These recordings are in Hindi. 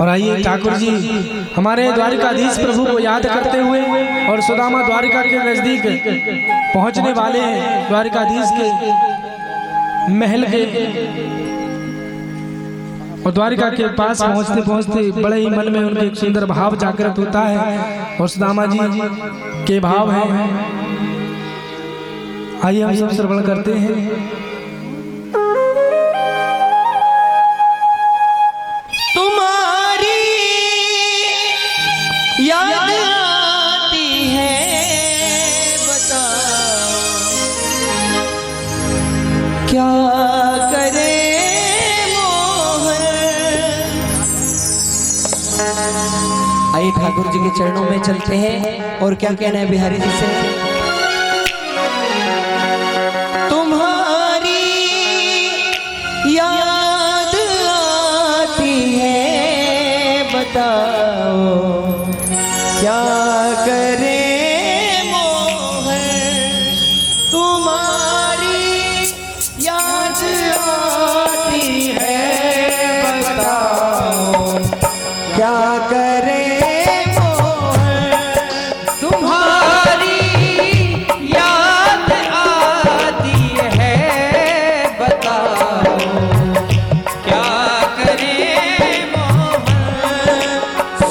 और आइए ठाकुर जी हमारे द्वारिकाधीश प्रभु को याद करते हुए और सुदामा द्वारिका के नजदीक पहुंचने वाले हैं। द्वारिकाधीश के महल के और द्वारिका के पास पहुंचते पहुंचते बड़े ही मन में उनके एक सुंदर भाव जागृत होता है और सुदामा जी के भाव हैं। आइए हम सब श्रवण करते हैं। याद आती है बताओ क्या करे मोहन। आइए ठाकुर जी के चरणों में चलते हैं और क्या कहना है बिहारी जी से। तुम्हारी याद आती है बताओ क्या करे मोहन। तुम्हारी याद आती है बताओ क्या करे मोहन। तुम्हारी याद आती है बताओ क्या करे मोहन।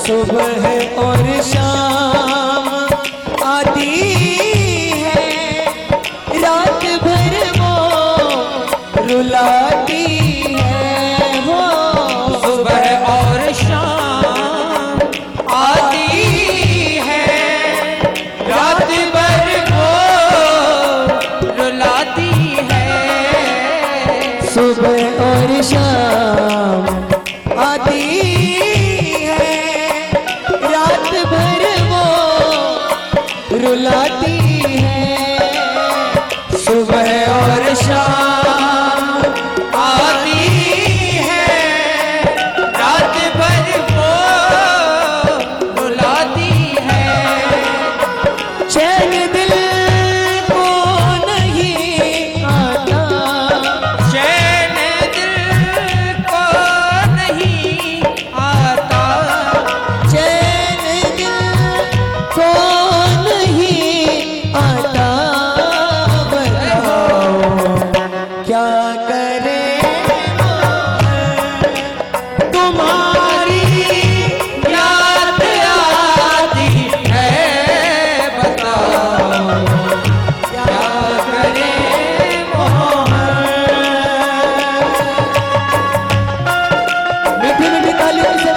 सुबह और शाम आती है रात भर वो रुलाती है। वो सुबह और शाम आती है रात भर वो रुलाती है। सुबह और शाम आती रुलाती है। सुबह और शाम आती है रात भर वो रुलाती है। चैन दिल को नहीं आता। चैन दिल को नहीं आता। चैन दिल को क्या करे तुम्हारी याद आती है बताओ क्या करे मोहन। मीठी मीठी तालियों से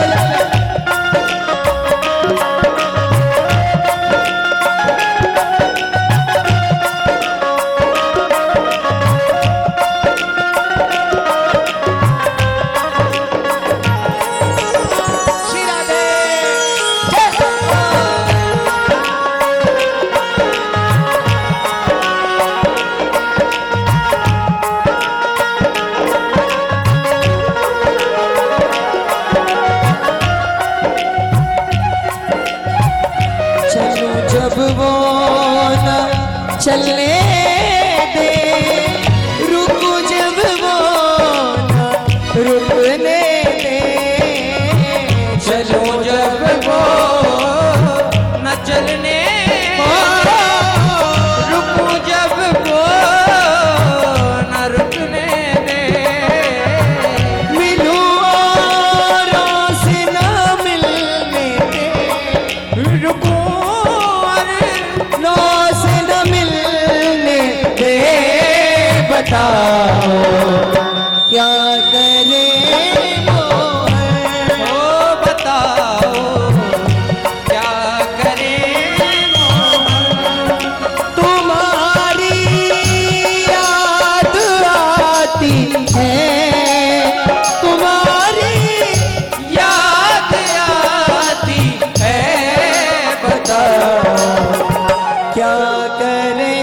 जब वो न चलने दे रुको जब वो न रुकने दे। चलो जब वो न चलने रुको जब वो न रुकने दे। मिलूं औरों से न मिलने दे। रुको से न मिलने दे बताओ क्या करे मोहन। ओ बताओ क्या करे मोहन। तुम्हारी याद आती है। तुम्हारी याद आती है बताओ क्या करे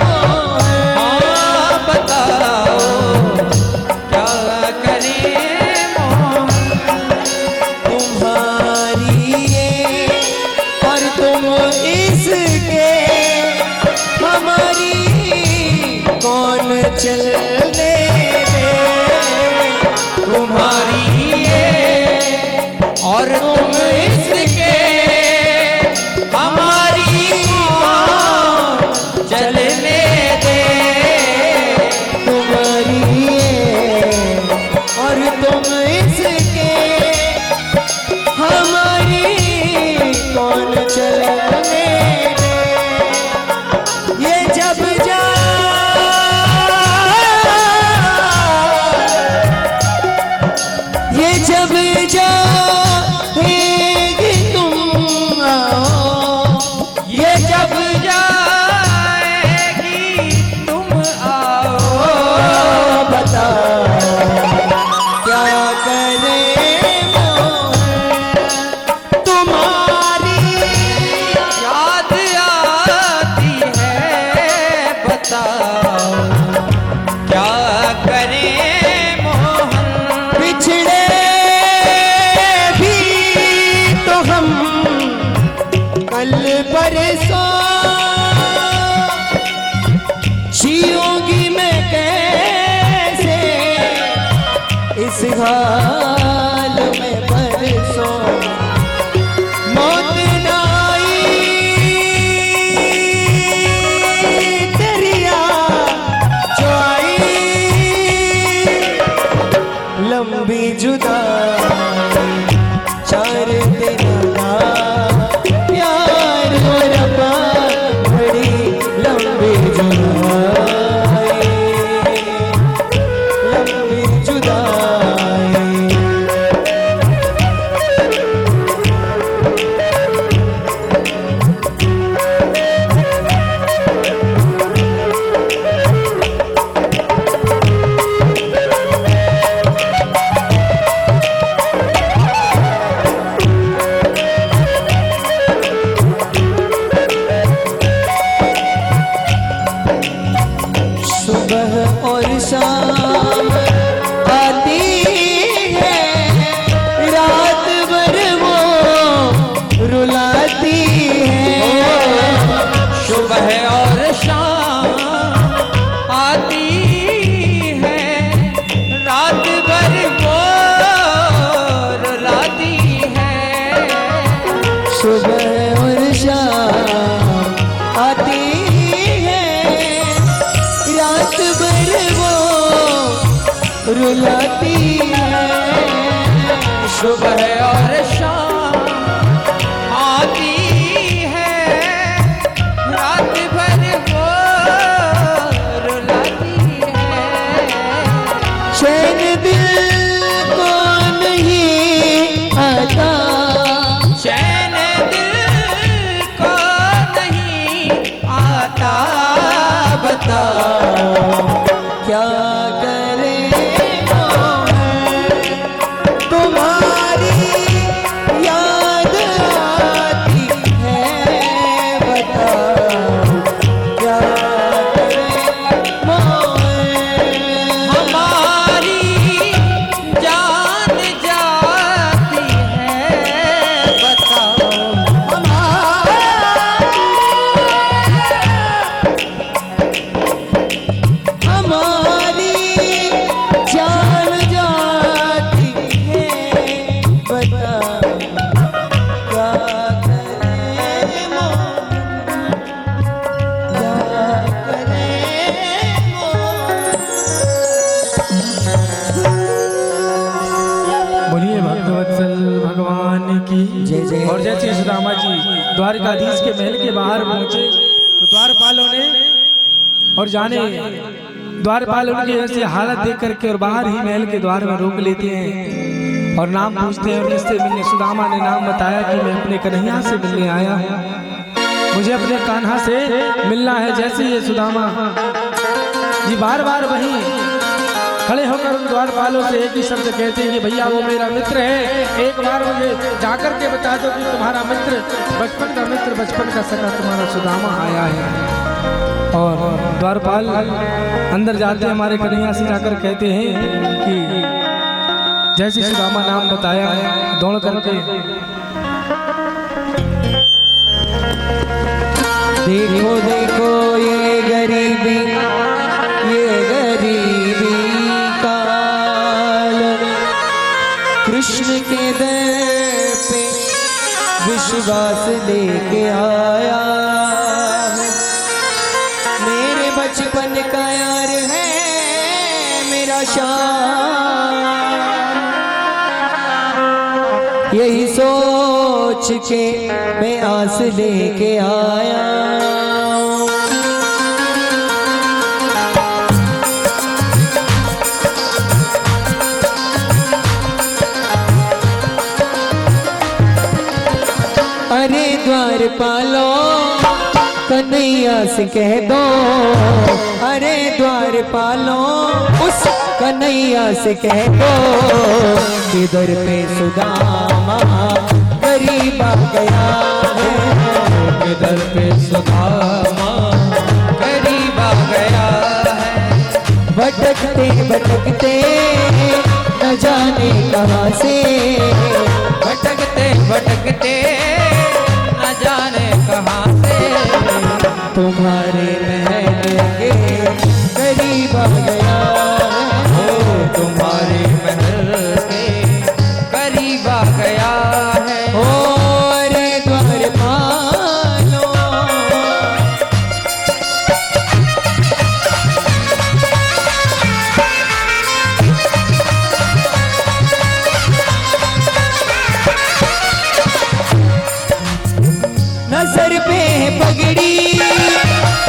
मोहन। हाँ बताओ क्या करे मोहन। तुम्हारी ये और तुम इसके हमारी कौन चलने दे। तुम्हारी ये और तुम इसके हमारी मौत चलने दे, तुम्हारी और तुम इसके हमारी कौन चलने दे। ये जब जा ये जब जाएगी तुम आओ, ये जब जाएगी तुम आओ, बताओ क्या करें तुम्हारी याद आती है, बताओ क्या करें मोहन। बिछड़े भी तो हम कल परसों, जियोगी मैं कैसे इस हाल में परसों। मौत न आई दरिया जो आई, लंबी जुदाई 4 दिन का प्यार हो रब्बा, बड़ी लंबी जुदाई, लंबी जुदाई। सुबह और शाम आती है, रात भर वो रुलाती है। सुबह और शाम आती है, रात भर वो रुलाती है। सुबह और शाम आती है, रात भर वो रुलाती है। सुबह और शाम आती है, रात भर वो रुलाती है। चैन दिल को नहीं आता, चैन दिल को नहीं आता, बताओ क्या करें तुम्हारी याद आती है, बताओ क्या करें हमारी जान जाती है, बताओ हमारी जान जाती है, बताओ क्या करें मोहन, क्या करें बोलिए भक्तवत्सल भगवान की जय जय। और जैसे सुदामा जी द्वारकाधीश के महल के बाहर पहुंचे तो द्वारपालों ने और जाने द्वारपाल उनकी ऐसी हालत देख करके और बाहर ही महल के द्वार में रोक लेते हैं और नाम पूछते हैं। और किससे मिलने? सुदामा ने नाम बताया कि मैं अपने कन्हैया से मिलने आया हूँ, मुझे अपने कान्हा से मिलना है। जैसे ये सुदामा जी बार बार वहीं खड़े होकर उन द्वारपालों से एक ही शब्द कहते हैं कि भैया वो मेरा मित्र है, एक बार मुझे जाकर के बता दो कि तुम्हारा मित्र, बचपन का मित्र, बचपन का सगा तुम्हारा सुदामा आया है। और द्वारपाल अंदर जाते हमारे कन्हैया से जाकर कहते हैं कि जैसे सुदामा नाम बताया दौड़ करके देखो देखो ये गरीबी काल, कृष्ण के दर विश्वास लेके आया है। मेरे बचपन का यार है मेरा शान, यही सोच के मैं आस लेके आया। अरे द्वारपालो कन्हैया से कह दो, अरे द्वारपालो उस कन्हैया से कह दो कि दर पे सुदामा गरीब आ गया है, कि दर पे सुदामा गरीब आ गया है। भटकते भटकते न जाने कहाँ से, भटकते भटकते न जाने कहाँ से तुम्हारे महल के करीब आ गया है, तुम्हारे महल के करीब आ गया है। ओ रे द्वारपालो नजर पे है पगड़ी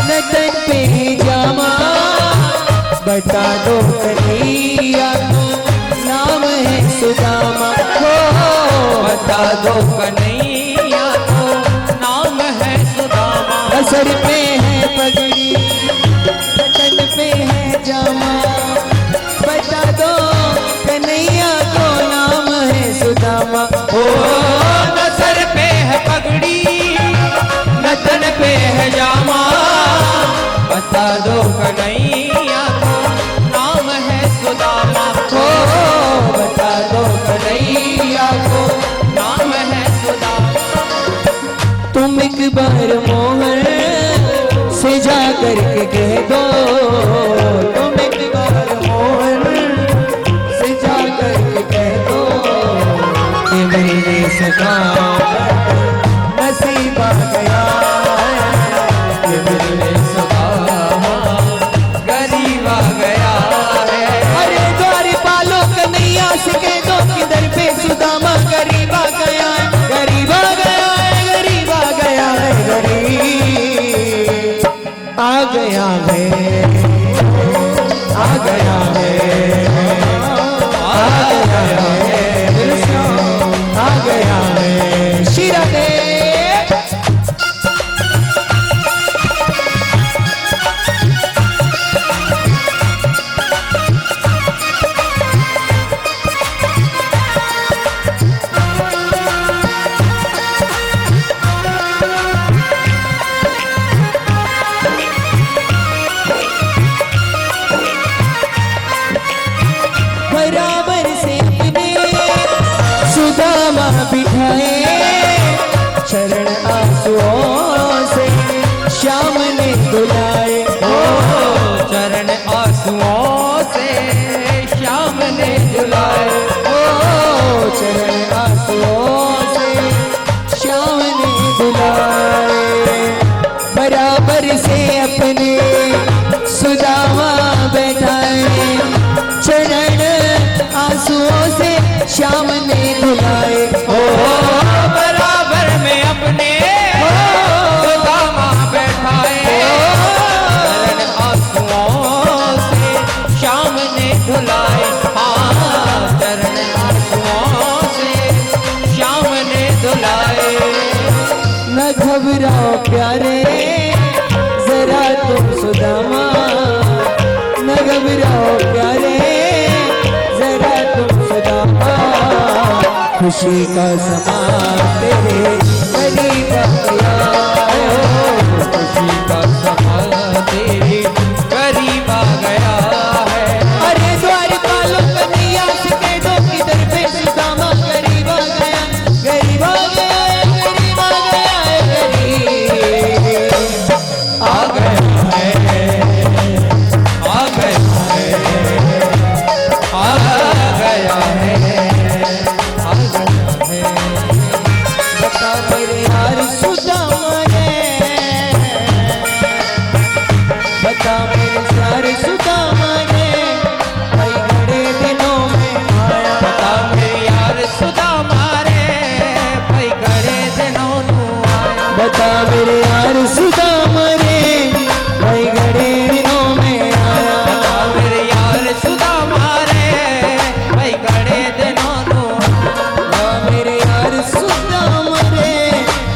न तन पे है जामा, बता दो कन्हैया नाम है सुदामा, हो बता दो कन्हैया नाम है सुदामा। नजर पे है पगड़ी न तन पे है जामा, बता दो कन्हैया को नाम है सुदामा। हो नजर पे है पगड़ी तन पे है जामा, बता दो कन्हैया को नाम है सुदामा, हो बता दो कन्हैया को नाम है सुदामा। तुम एक बार मोहन से जा करके कह दो, तुम एक बार मोहन से जा करके कह दो कि मेरे सदा नसीब आ गया है, कि मेरे सुदामा गरीब आ गया है। अरे द्वारपालो कन्हैया से कह दो कि दर पे सुदामा गरीब आ गया है, गरीब आ गया है, गरीब आ गया है, गरीब आ गया है, आ गया है, आ गया है, आ गया है। शिरा दे बराबर से अपने सुदामा बिठाए, चरण आंसुओं से श्याम ने दुलाए, ओ चरण आंसुओं से श्याम ने दुलाए, ओ चरण आंसुओं से श्याम ने दुलाए। बराबर से अपने सुदामा बैठाए, चरण आंसुओं से श्याम ने धुलाए, ओ बराबर में अपने सुदामा बैठाए, चरण आंसुओं से श्याम ने धुलाए, हाँ चरण आंसुओं से श्याम ने धुलाए। न घबराओ प्यारे जरा तुम सुदामा, न घबराओ प्यारे जरा तुम सुदामा, खुशी का समा तेरे करीब आ गया है, खुशी का समा तेरे करीब आ गया है। अरे द्वारपालो कन्हैया से कह दो कि दर पे सुदामा गरीब आ गया, गरीब आ गया है, गरीब आ गया है, गरीब आ गया है, आ गया है, आ गया है, आ गया है। बता बता मेरे यार सुदामा रे भाई घड़े दिनों में आया। बता मेरे यार सुदामा रे भाई घड़े दिनों मेरे यार सुदामा रे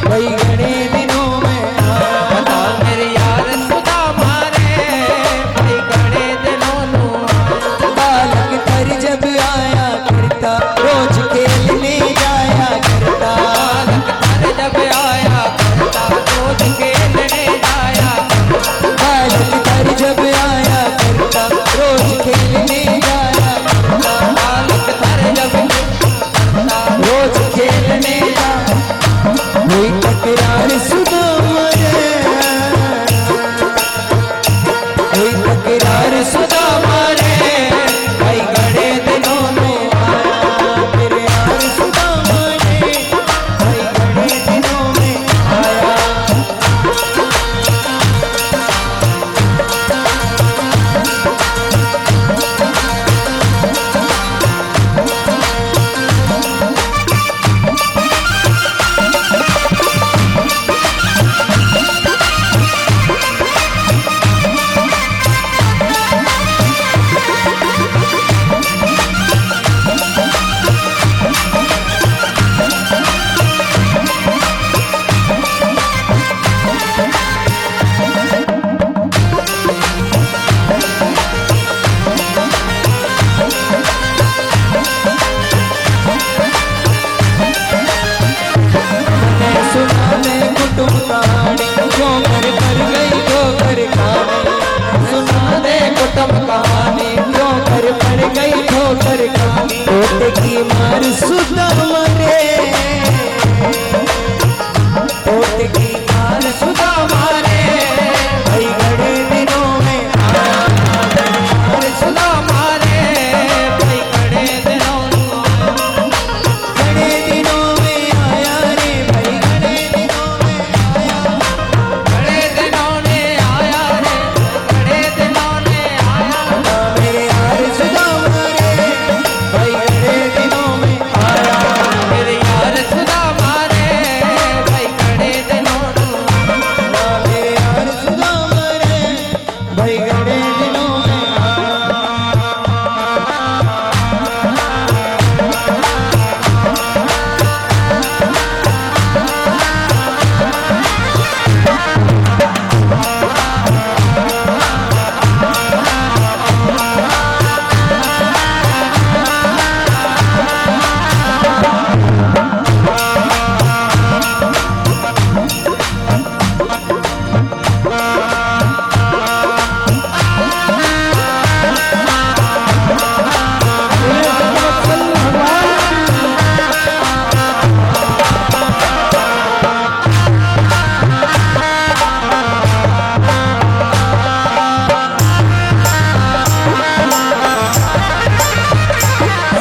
भाई घड़े दिनों में आया। बता मेरे यार सुदामा रे भाई घड़े दिनों बालक तर जब आया करता रोज खेलने जाया करता। बालक तर जब आया करता रोज खेलने जाया। बालक तर जब आया करता रोज खेलने जाया करता। बालक तर जब रोज खेलने जाया। कोई तकरार सुदामा रे कोई तकरार सुदामा रे भाई घड़े दिनों में आया। मेरे यार सुदामा रे भाई घड़े दिनों में आया। कुटुंब कहानी ठोकर पर गई ठोकर खाने। सुना दे कुटुंब कहानी ठोकर पर गई ठोकर खाने। तोते की मार सुदामा रे तोते की मार सुदामा रे भाई घड़े दिनों में आया। सुदामा रे भाई घड़े दिनों घड़े दिनों में आया रे भाई घड़े दिनों में आया। घड़े दिनों ने आया रे घड़े दिनों ने आया। मेरे यार सुदामा रे भाई घड़े दिनों में आया। मेरे यार सुदामा रे भाई घड़े दिनों मेरे यार सुदामा रे भाई घड़े दिनों में आया।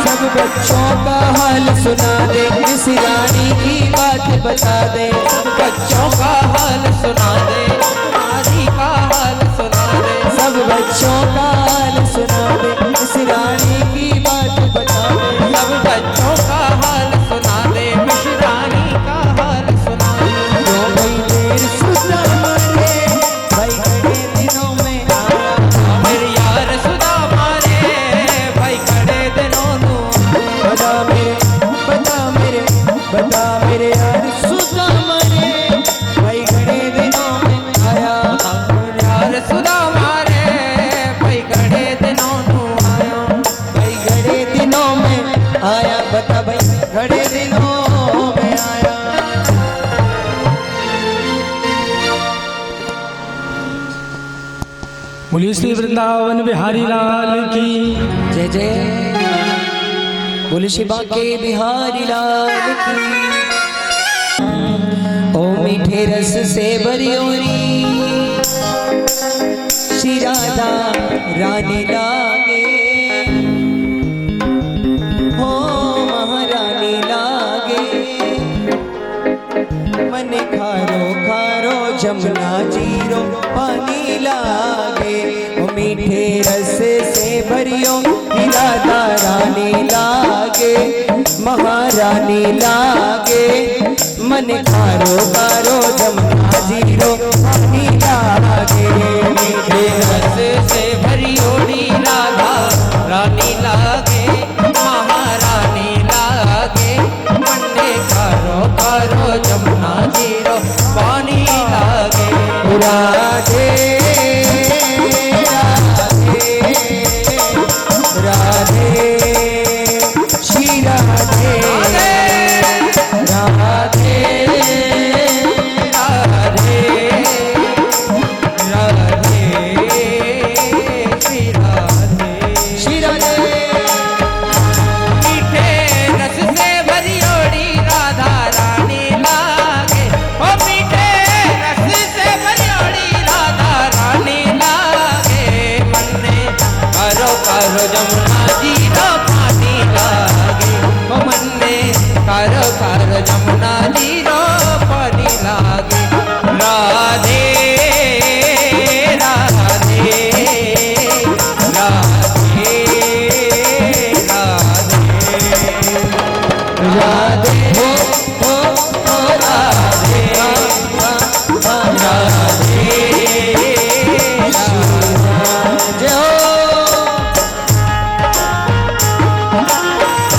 सब बच्चों का हाल सुना दे इस रानी की बात बता दे। सब बच्चों का हाल सुना दे रानी का हाल सुना दे। सब बच्चों का हाल सुना दे इस रानी की बात बता दे। सब बच्चों का हाल सुना दे इस रानी का हाल सुना दे। जो भाई देर सुदामा रे भाई घड़े दिनों में आया। मेरे यार सुदामा रे भाई घड़े दिनों बता मेरे यार सुदामा रे भाई घड़े दिनों में आया। यार सुदामा रे भाई घड़े दिनों आया। भाई घड़े दिनों में आया। बता भाई घड़े दिनों में आया। बोलिए श्री वृंदावन बिहारी लाल की जय जय। बोले शिवा के बिहारी लाल की। ओ मीठे रस से बरियोरी श्री राधा रानी लागे। हो महारानी लागे। मन खारो खारो जमुना जीरो पानी लागे। ओ मीठे रस से भरियो राधा रानी लागे। महारानी रानी लागे मन कारो कारो जमुना जीरो पानी लागे मीठे रस से भरी ओढ़ी राधा रानी लागे महारानी लागे मंडे कारो कारो जमुना जीरो पानी लागे राधे राधे श्री राधे राधे राधे राधे श्री राधे श्री राधे मीठे रस से भरी ओढ़ी राधा रानी लागे ओ मीठे रस से भरी ओढ़ी राधा रानी लागे मन में करो करो जमुना जीरो पानी लागे ओ मन में करो करो जमुना जीरो पानी लागे राधे राधे राधे राधे राधे हो राधे राधे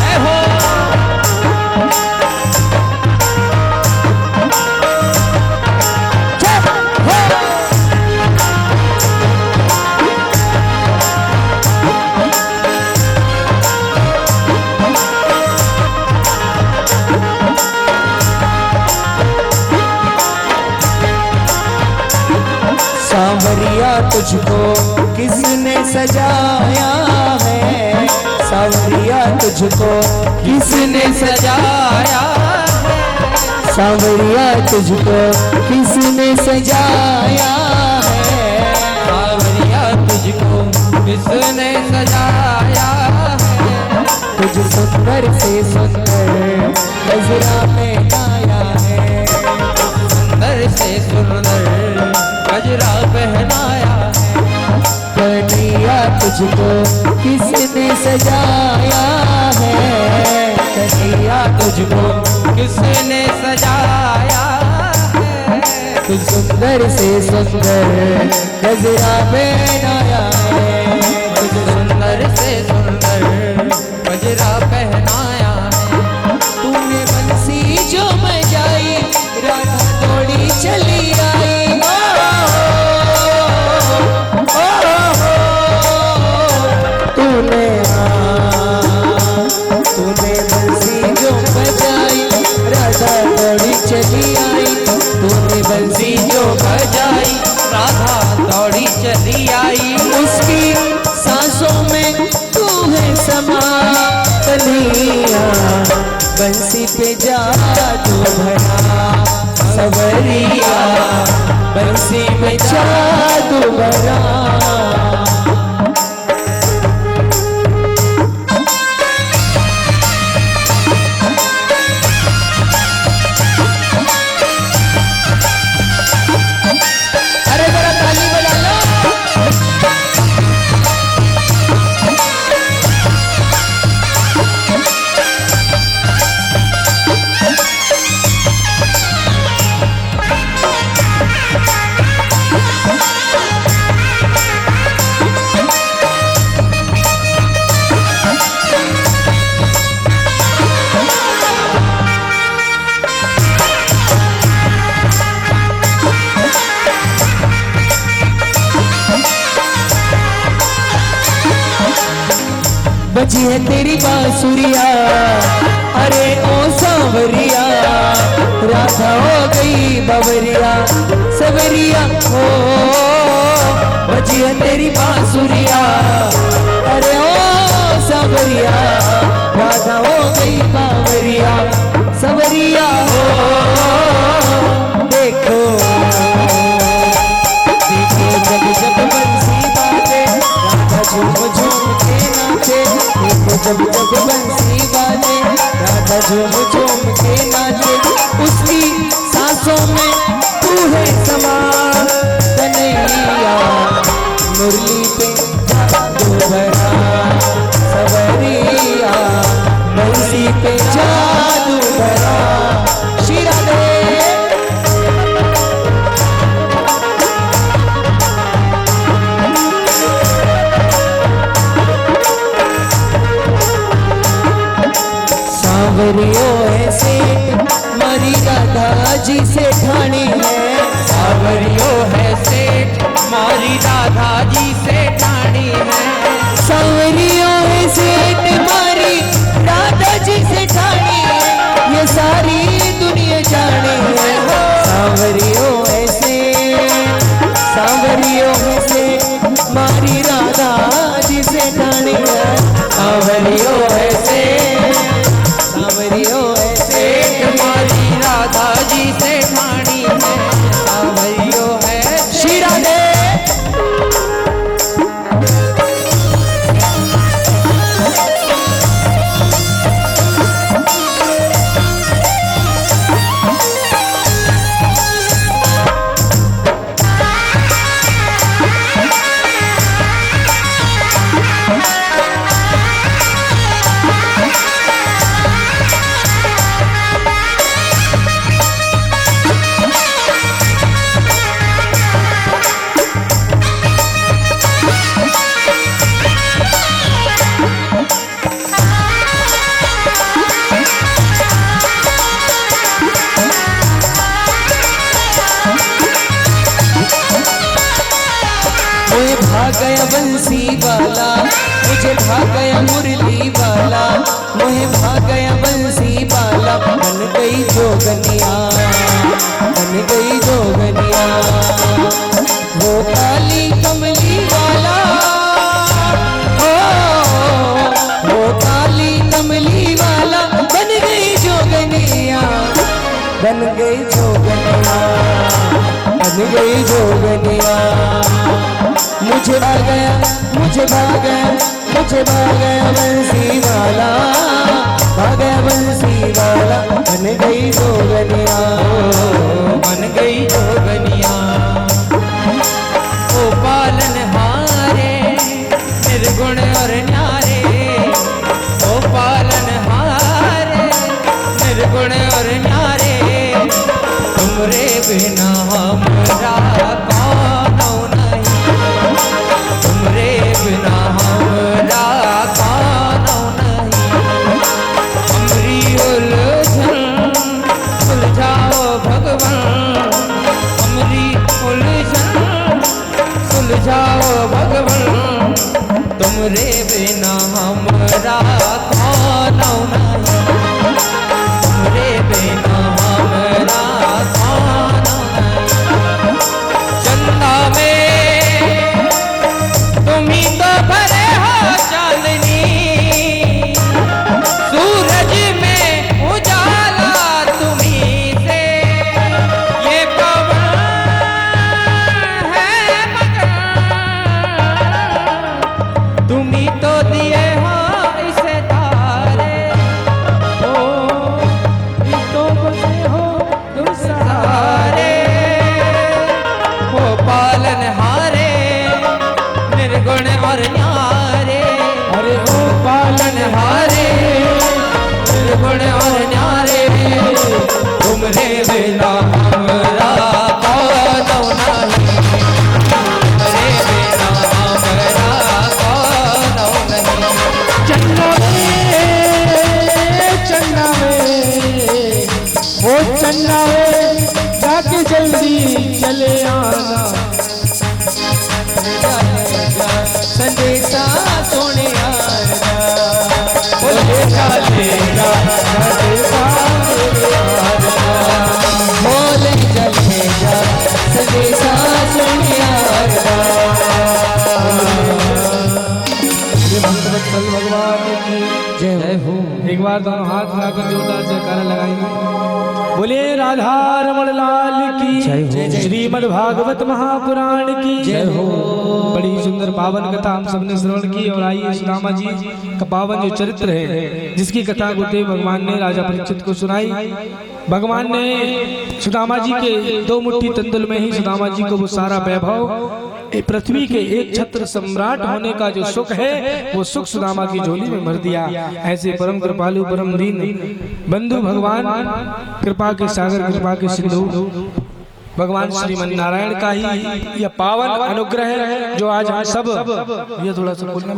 जय हो सांवरिया तुझको किसने सजाया है सांवरिया तुझको किसने सजाया है सांवरिया तुझको किसने सजाया है सांवरिया तुझको किसने सजाया है तुझ सुंदर से सुंदर नजरा में आया है सुंदर से सुंदर गजरा पहनाया है कन्हैया तुझको किसने सजाया है कन्हैया तुझको किसने सजाया है तू सुंदर से सुंदर गजरा पहनाया है तुझ सुंदर से सुंदर गजरा पहनाया है तूने बंसी जो बजाई राधा दौड़ी चली आई तूने बंसी जो बजाई राधा दौड़ी चली आई तूने बंसी जो बजाई राधा दौड़ी चली आई उसकी सांसों में तू है समा कन्हैया बंसी पे जादू भरा सवरिया बंसी में जादू भरा बजी है तेरी बांसुरिया अरे ओ सांवरिया राधा हो गई बवरिया सवरिया हो बजी है तेरी बांसुरिया अरे ओ सांवरिया राधा हो गई बावरिया सवरिया हो देखो देखो जब जब बंसी बाजे राधा झूम झूम के नाचे देखो जब जब बंसी बाजे राधा झूम झूम के नाचे उसकी सांसों में तू है समा कन्हैया मुरली पे जादू भरा सवरिया बंसी पे जादू सावरियो ऐसे मारी राधा जी से ठाणी है। सावरियो है सेठ मारी राधा जी से ठाणी है। सावरियो है सेठ मारी राधा जी से ठाणी है। ये सारी दुनिया जाने है। सावरियो है सेठ, सावरियो है सेठ मारी राधा जी से ठाणी है। सावरियो है सेठ, सावरियो है सेठ मारी राधा जी से ठाणी है। सावरियो है श्री राधे। मुझे भाग गया बंसी वाला, मुझे भाग गया मुरली वाला। मुझे भाग गया बंसी वाला, बन गई जोगनिया, बन गई जोगनिया। वो काली कमली वाला, वो काली कमली वाला, बन गई जोगनिया, बन गई जोगनिया, बन गई जोगनिया। मुझे भाग गया, मुझे भाग गया, मुझे भाग गया बंसी वाला, भाग गया बंसी वाला, बन गई जोगनिया, बन गई जोगनिया। ओ पालन हारे निर्गुण और न्यारे, ओ पालन हारे निर्गुण और न्यारे। तुमरे बिना हमरा कौन नहीं, तुमरे बिना हमरा कौन नहीं। हमरी उलझन सुलझाओ भगवान, हमरी उलझन सुलझाओ भगवान। तुमरे बिना हमरा कौन नहीं, तुमरे बिना हमरा कौन नहीं। चंदा में तुम ही तो भरे हो चांदनी, सूरज में उजाला तुम्ही से। ये पवन है मगर तुम ही तो दिए हो इसे तारे। ओ तो बसे हो तुम सहारे। ओ पालन हारे निर्गुण और न्यारे। अरे ओ पालन हारे निर्गुण और न्यारे। तुमरे बिना हमरा कौन नहीं, तुमरे बिना हमरा कौन नहीं। चन्ना में ओ चन्ना में जाके जल्दी चले आना। संदेशा सोने आना, बोले चलेगा संदेशा सोने आना। बोले चलेगा संदेशा सोने आना। भक्तवत्सल भगवान की जय हो। एक बार दोनों हाथ मिलाकर जोरदार जयकारा लगाएंगे। बोले राधा रमण लाल की जय हो। श्रीमद् भागवत महापुराण की जय हो। बड़ी सुंदर पावन कथा हम सबने श्रवण की। और आइए सुदामा जी का पावन जो चरित्र है, जिसकी कथा गुरुदेव भगवान ने राजा परीक्षित को सुनाई। भगवान ने सुदामा जी के दो मुट्ठी तंदुल में ही सुदामा जी को वो सारा वैभव, पृथ्वी के एक छत्र सम्राट होने का जो सुख है, वो सुख सुदामा की झोली में भर दिया। ऐसे परम कृपालु परम दीन बंधु भगवान, कृपा के सागर, कृपा के सिंधु भगवान श्रीमन नारायण का ही यह पावन अनुग्रह है, जो आज हम सब, ये थोड़ा सा बोलना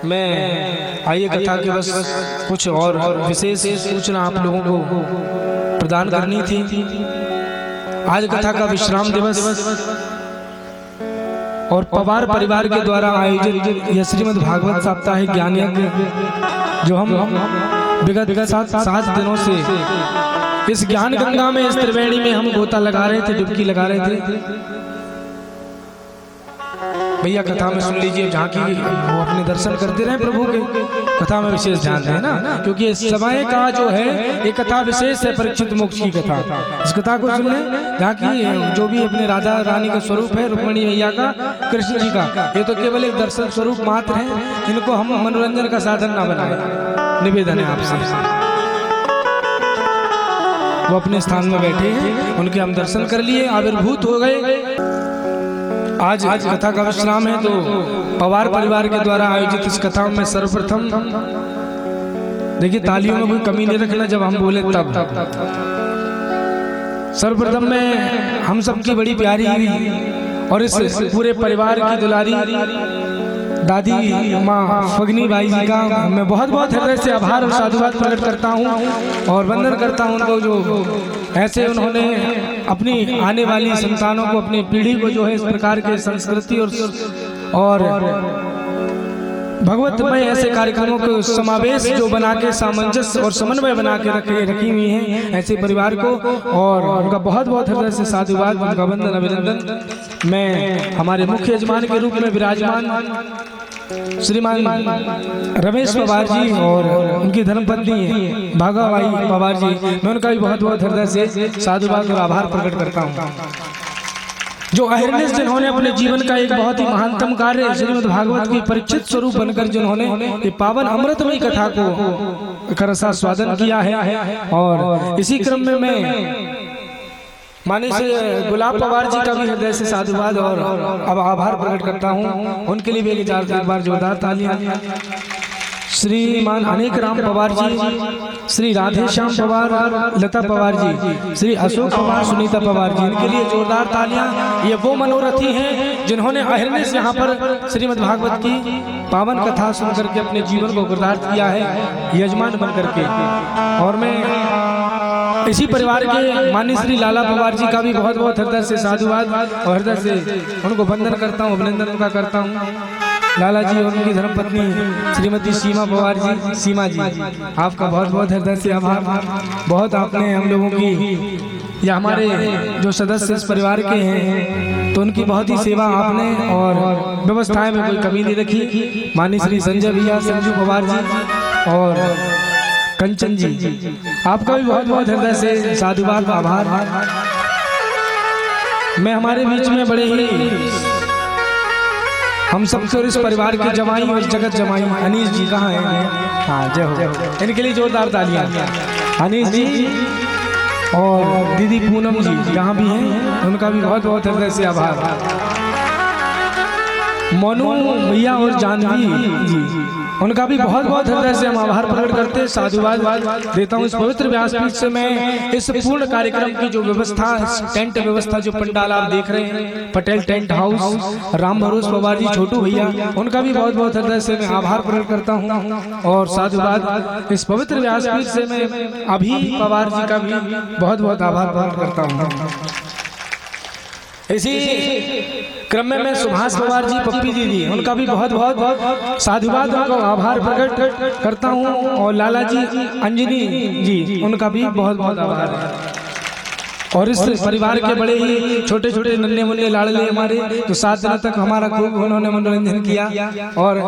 मैं आइए कथा के बस कुछ और विशेष सूचना आप लोगों को प्रदान करनी थी। आज कथा का विश्राम दिवस और पवार परिवार के द्वारा आयोजित यह श्रीमद् भागवत साप्ताहिक ज्ञान यज्ञ जो हम विगत 7 दिनों से इस ज्ञान गंगा में, इस त्रिवेणी में हम गोता लगा रहे थे, डुबकी लगा रहे थे। भैया कथा में सुन लीजिए, झांकी वो अपने दर्शन करते रहे प्रभु के, कथा में विशेष ध्यान दें ना, क्योंकि इस समय का जो है एक कथा विशेष है, परीक्षित मोक्ष की कथा। इस कथा को सुनने झांकी जो भी अपने राधा रानी का स्वरूप है, रुक्मिणी मैया का, कृष्ण जी का, ये तो केवल एक दर्शन स्वरूप मात्र है। इनको हम मनोरंजन का साधन ना बनाए, निवेदन है आपसे। वो अपने स्थान में बैठे हैं, उनके हम दर्शन कर लिए, आविर्भूत हो गए। आज कथा का विश्राम है, तो पवार परिवार के द्वारा आयोजित इस कथा में सर्वप्रथम देखिए, तालियों में कोई कमी नहीं रखना जब हम बोले तब। सर्वप्रथम में हम सबकी बड़ी प्यारी और इस पूरे परिवार की दुलारी दादी माँ फगनी बाई जी का मैं बहुत बहुत हृदय से आभार और साधुवाद प्रकट करता हूँ और वंदन करता हूँ उनको, जो ऐसे उन्होंने अपनी आने वाली संतानों को, अपनी पीढ़ी को जो है इस प्रकार के संस्कृति और भगवतमय ऐसे कार्यक्रमों के समावेश जो बना के सामंजस्य और समन्वय बना के रखी हुई हैं ऐसे परिवार को, और उनका बहुत बहुत हृदय से साधुवाद, उनका वंदन अभिनंदन। मैं हमारे मुख्य यजमान के रूप में विराजमान श्रीमान रमेश पवार जी और उनकी धर्मपत्नी भागाबाई पवार जी, मैं उनका भी बहुत बहुत हृदय से साधुवाद और आभार प्रकट करता हूँ, जो अहिर्निश जिन्होंने अपने जीवन का एक बहुत ही महानतम कार्य श्रीमद् भागवत की परीक्षित स्वरूप बनकर जिन्होंने ये पावन अमृतमयी कथा को करसा स्वादन किया है। और इसी क्रम में मैं माननीय गुलाब पवार जी का भी हृदय से साधुवाद और अब आभार प्रकट करता हूँ, उनके लिए भी एक बार जोरदार तालियां। श्रीमान अनेक राम पवार जी, श्री राधे श्याम पवार, लता पवार जी, श्री अशोक पवार, सुनीता पवार जी, इनके लिए जोरदार तालियां। ये वो मनोरथी हैं जिन्होंने अहिर्निश यहाँ पर श्रीमद् भागवत की पावन कथा सुन करके अपने जीवन को कृतार्थ किया है, यजमान बन करके। और मैं इसी परिवार के माननीय श्री लाला पवार जी का भी बहुत बहुत हृदय से साधुवाद और हृदय से उनको वंदन करता हूँ, अभिनंदन उनका करता हूँ। लाला जी और उनकी धर्मपत्नी श्रीमती सीमा पवार जी, सीमा जी, आपका बहुत बहुत हृदय से आभार। बहुत आपने हम लोगों की या हमारे जो सदस्य इस परिवार के हैं तो उनकी बहुत ही सेवा आपने और व्यवस्थाएं में कोई कमी नहीं रखी। माननीय श्री संजय भैया, संजू पवार जी और कंचन जी, आपका भी बहुत बहुत हृदय से साधुवाद आभार। मैं हमारे बीच में बड़े ही हम सबसे और इस परिवार के जमाई और जगत जमाई अनीश जी कहाँ हैं? हाँ, जय हो, इनके लिए जोरदार तालियां। अनीश जी और दीदी पूनम जी यहाँ भी हैं, उनका भी बहुत बहुत हृदय से आभार। मोनू भैया और जानवी जी, उनका भी बहुत बहुत हृदय से हम आभार प्रकट करते हैं, साधुवाद देता हूँ। इस पवित्र व्यासपीठ से मैं इस पूर्ण कार्यक्रम की जो व्यवस्था, टेंट व्यवस्था, जो पंडाल आप देख रहे हैं, पटेल टेंट हाउस, राम भरोस पवार जी, छोटू भैया, उनका भी बहुत बहुत हृदय से मैं आभार प्रकट करता हूँ और साधुवाद। इस पवित्र व्यासपीठ से मैं अभी पवार जी का भी बहुत बहुत आभार प्रकट करता हूँ। इसी क्रम में मैं सुभाष पवार जी, पप्पी दीदी, उनका भी बहुत बहुत साधुवाद, उनको आभार प्रकट करता हूँ। और लाला जी, अंजनी जी, उनका भी बहुत बहुत आभार है। और इस परिवार के बड़े ही छोटे छोटे नन्हे मुन्ने लाडले हमारे, तो 7 दिनों तक हमारा खूब उन्होंने मनोरंजन किया और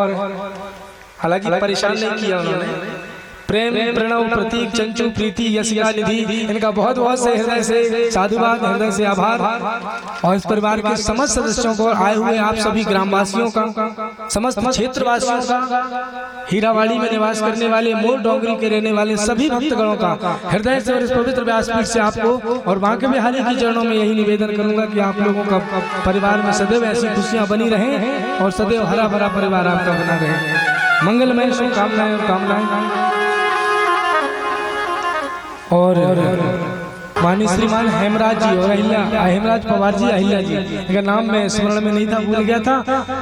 हालांकि परेशान नहीं किया उन्होंने। प्रेम, प्रणव, प्रतीक, चंचू, प्रीति, यशिका, निधि, इनका बहुत बहुत से हृदय से साधुवाद, हृदय से आभार। और इस परिवार के समस्त सदस्यों को, आए हुए आप सभी ग्रामवासियों का, समस्त क्षेत्रवासियों का, हीरावाड़ी में निवास करने वाले, मोर डोंगरी के रहने वाले सभी भक्तगणों का हृदय से और इस पवित्र व्यासपीठ से आपको और बांके बिहारी के चरणों में यही निवेदन करूंगा कि आप लोगों का परिवार में सदैव ऐसी खुशियां बनी रहें और सदैव हरा भरा परिवार आपका बना रहे। मंगलमय शुभकामनाएं और कामनाएं। और माननीय श्रीमान हेमराज जी और अहिल्या, हेमराज पवार जी, अहिल्या जी, इनका नाम मैं स्मरण में नहीं था, भूल गया था।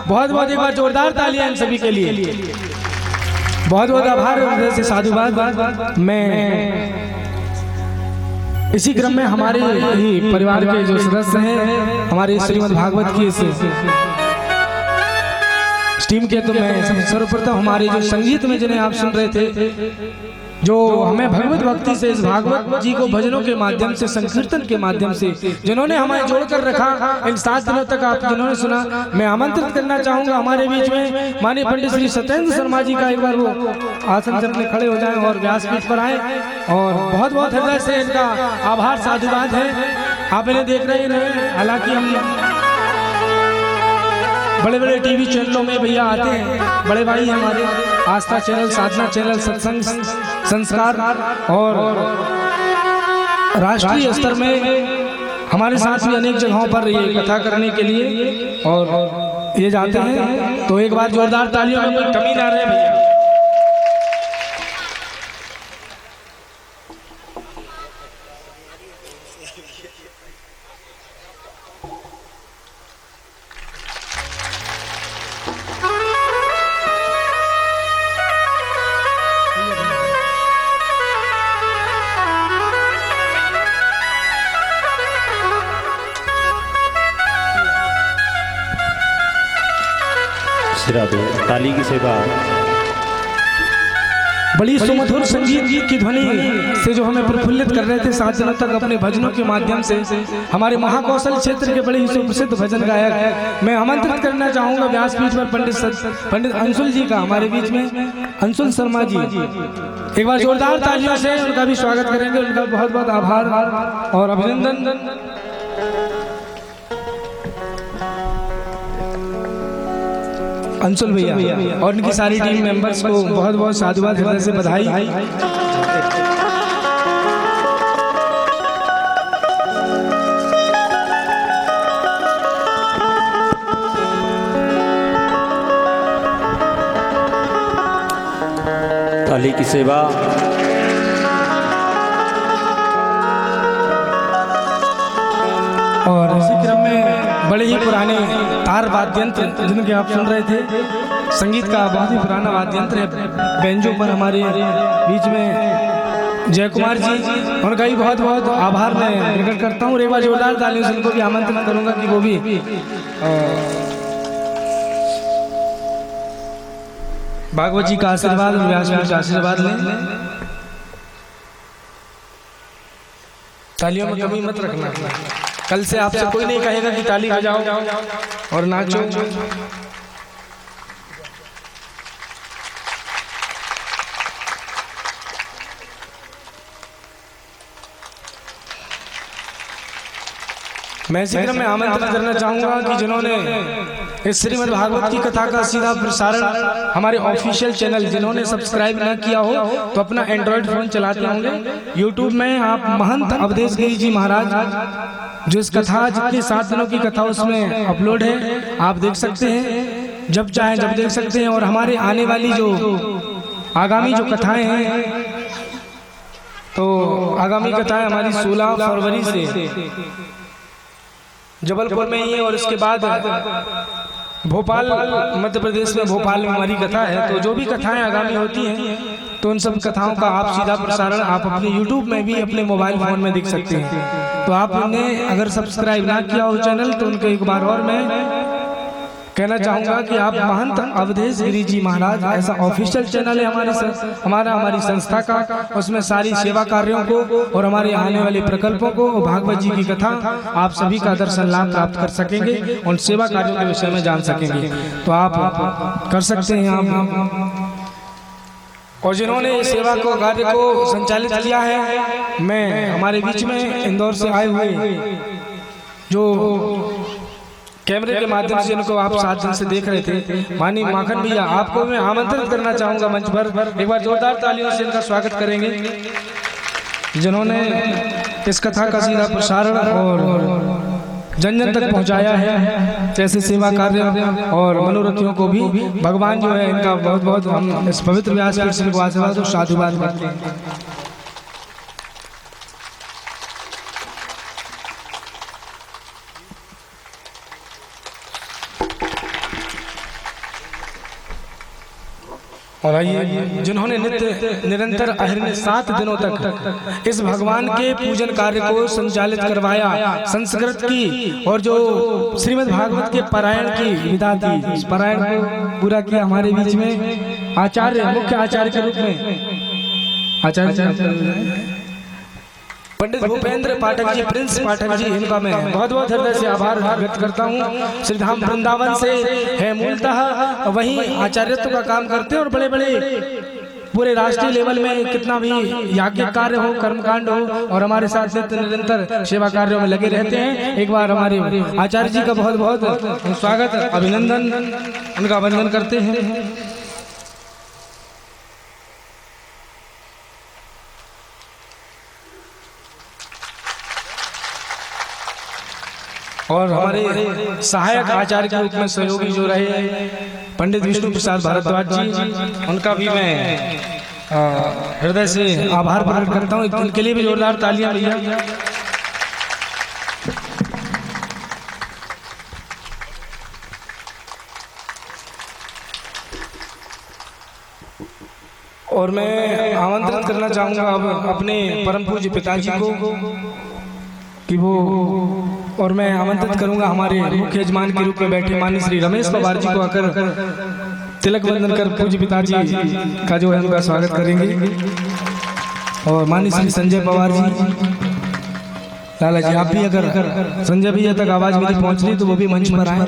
बहुत बहुत एक बार जोरदार तालियां इन सभी के लिए। बहुत बहुत आभार हृदय से साधुवाद। मैं इसी क्रम में हमारे ही परिवार के जो सदस्य हैं, हमारे श्रीमद् भागवत की टीम के, तो मैं सर्वप्रथम हमारे जो संगीत में जिन्हें आप सुन रहे थे, जो हमें भगवत भक्ति से इस भागवत जी को भजनों के माध्यम से, संकीर्तन के माध्यम से जिन्होंने हमें जोड़कर रखा, इन 7 दिनों तक आप जिन्होंने सुना, मैं आमंत्रित करना चाहूंगा हमारे बीच में माननीय पंडित श्री सत्येंद्र शर्मा जी का एक बार वो आसन से अपने खड़े हो जाएं और व्यासपीठ पर आए, और बहुत बहुत हृदय से इनका आभार साधुवाद है। आप इन्हें देख रहे हैं, हालांकि हम बड़े बड़े टीवी चैनलों में भैया आते हैं, बड़े भाई हमारे आस्था चैनल, साधना चैनल, सत्संग संस्कार, और राष्ट्रीय स्तर में हमारे साथ भी अनेक जगहों पर ये कथा करने के लिए और ये जाते हैं। तो एक बार जोरदार तालियों में कोई कमी ना रहे भैया। ताली की सेवा, बड़ी सुमधुर संगीत की ध्वनि से जो हमें प्रफुल्लित कर रहे थे 7 दिनों तक अपने भजनों के माध्यम से, हमारे महाकौशल क्षेत्र के बड़े ही सुप्रसिद्ध भजन गायक मैं आमंत्रित करना चाहूंगा व्यासपीठ पर पंडित अंशुल जी का, हमारे बीच में अंशुल शर्मा जी। एक बार जोरदार तालियों से उनका भी स्वागत करेंगे, उनका बहुत बहुत आभार और अभिनंदन। अंशुल भैया और इनकी सारी टीम मेंबर्स को बहुत बहुत साधुवाद, हृदय से बधाई। ताली की सेवा, और इसी क्रम में बड़े ही पुराने तार वाद्यंत्र जिनके आप सुन रहे थे, संगीत का बहुत ही पुराना वाद्यंत्र है बेंजो पर, हमारे बीच में जय कुमार जी, उनका भी बहुत बहुत आभार मैं प्रकट करता हूँ। एक बार जोरदार तालियों से उनको भी आमंत्रित करूंगा कि वो भी भागवत जी का आशीर्वाद और व्यासपीठ का आशीर्वाद लें। तालियों में कमी मत रखना, कल से आपसे कोई नहीं कहेगा कि ताली बजाओ और नाचो। मैं इसी क्रम में आमंत्रित करना चाहूंगा कि जिन्होंने इस श्रीमद् भागवत की कथा का सीधा प्रसारण हमारे ऑफिशियल चैनल, जिन्होंने सब्सक्राइब न किया हो तो अपना एंड्रॉइड फोन चलाते होंगे, यूट्यूब में आप महंत अवधेश गिरी जी महाराज जो इस कथा, जितनी 7 दिनों की कथा उसमें अपलोड है, आप देख सकते हैं, जब चाहें जब देख सकते हैं। और हमारे आने वाली जो आगामी जो कथाएं हैं, तो आगामी कथाएं हमारी 16 फरवरी से जबलपुर में ही है, और इसके बाद भोपाल, मध्य प्रदेश में भोपाल में हमारी कथा है। तो जो भी कथाएं आगामी होती हैं, तो उन सब कथाओं का आप सीधा प्रसारण आप अपने YouTube में भी अपने मोबाइल फोन में देख सकते हैं। तो आपने अगर सब्सक्राइब ना किया हो चैनल, तो उनको एक बार और मैं कहना चाहूंगा कि आप महंत अवधेश गिरी जी महाराज, ऐसा ऑफिशियल चैनल है हमारी संस्था का, उसमें सारी सेवा कार्यों को और हमारे आने वाले प्रकल्पों को, भागवत जी की कथा आप सभी का दर्शन लाभ प्राप्त कर सकेंगे, उन सेवा कार्यों के विषय में जान सकेंगे। तो आप कर सकते हैं आप। और जिन्होंने सेवा को, कार्य को संचालित किया है, मैं हमारे बीच में इंदौर से आए हुए जो कैमरे के माध्यम से इनको आप 7 दिन से देख रहे थे, मानी माखन भैया, आपको मैं आमंत्रित करना चाहूंगा मंच पर। एक बार जोरदार तालियों से इनका स्वागत करेंगे, जिन्होंने इस कथा का सीधा प्रसारण और जन जन तक पहुंचाया है। जैसे सेवा कार्य और मनोरथियों को भी भगवान जो है, इनका बहुत बहुत हम इस पवित्र व्यासपीठ से आशीर्वाद और साधुवाद करते हैं। और आइए जिन्होंने नित्य निरंतर अहिर्निश 7 दिनों तक इस भगवान के पूजन कार्य को संचालित करवाया, संस्कृत की और जो श्रीमद् भागवत के पारायण की विधा थी, इस पारायण को पूरा किया हमारे बीच में आचार्य, मुख्य आचार्य के रूप में आचार्य पंडित भूपेंद्र पाठक जी, प्रिंस पाठक जी, इनका मैं बहुत बहुत हृदय से आभार व्यक्त करता हूँ। श्रीधाम वृंदावन से है मूलतः, वहीं आचार्यत्व का काम करते हैं और बड़े बड़े पूरे राष्ट्रीय लेवल में कितना भी याज्ञिक कार्य हो, कर्मकांड हो, और हमारे साथ नित्य निरंतर सेवा कार्यों में लगे रहते हैं। एक बार हमारे आचार्य जी का बहुत बहुत स्वागत, अभिनंदन, उनका वंदन करते हैं। और हमारे सहायक आचार्य के रूप में सहयोगी जो रहे पंडित विष्णु प्रसाद भारद्वाज जी, उनका भी मैं हृदय से आभार प्रकट करता हूँ। उनके लिए भी जोरदार तालियां भैया। और मैं आमंत्रित करना चाहूँगा अब अपने परम पूज्य पिताजी को कि वो, और मैं आमंत्रित करूंगा हमारे मुख्य यजमान के रूप में बैठे माननीय श्री रमेश पवार जी को आकर तिलक वंदन कर पूज्य पिताजी का जो है उनका स्वागत करेंगे। और माननीय श्री संजय पवार जी, लाला जी, आप भी अगर संजय भैया तक आवाज मेरी पहुंच रही तो वो भी मंच पर आए।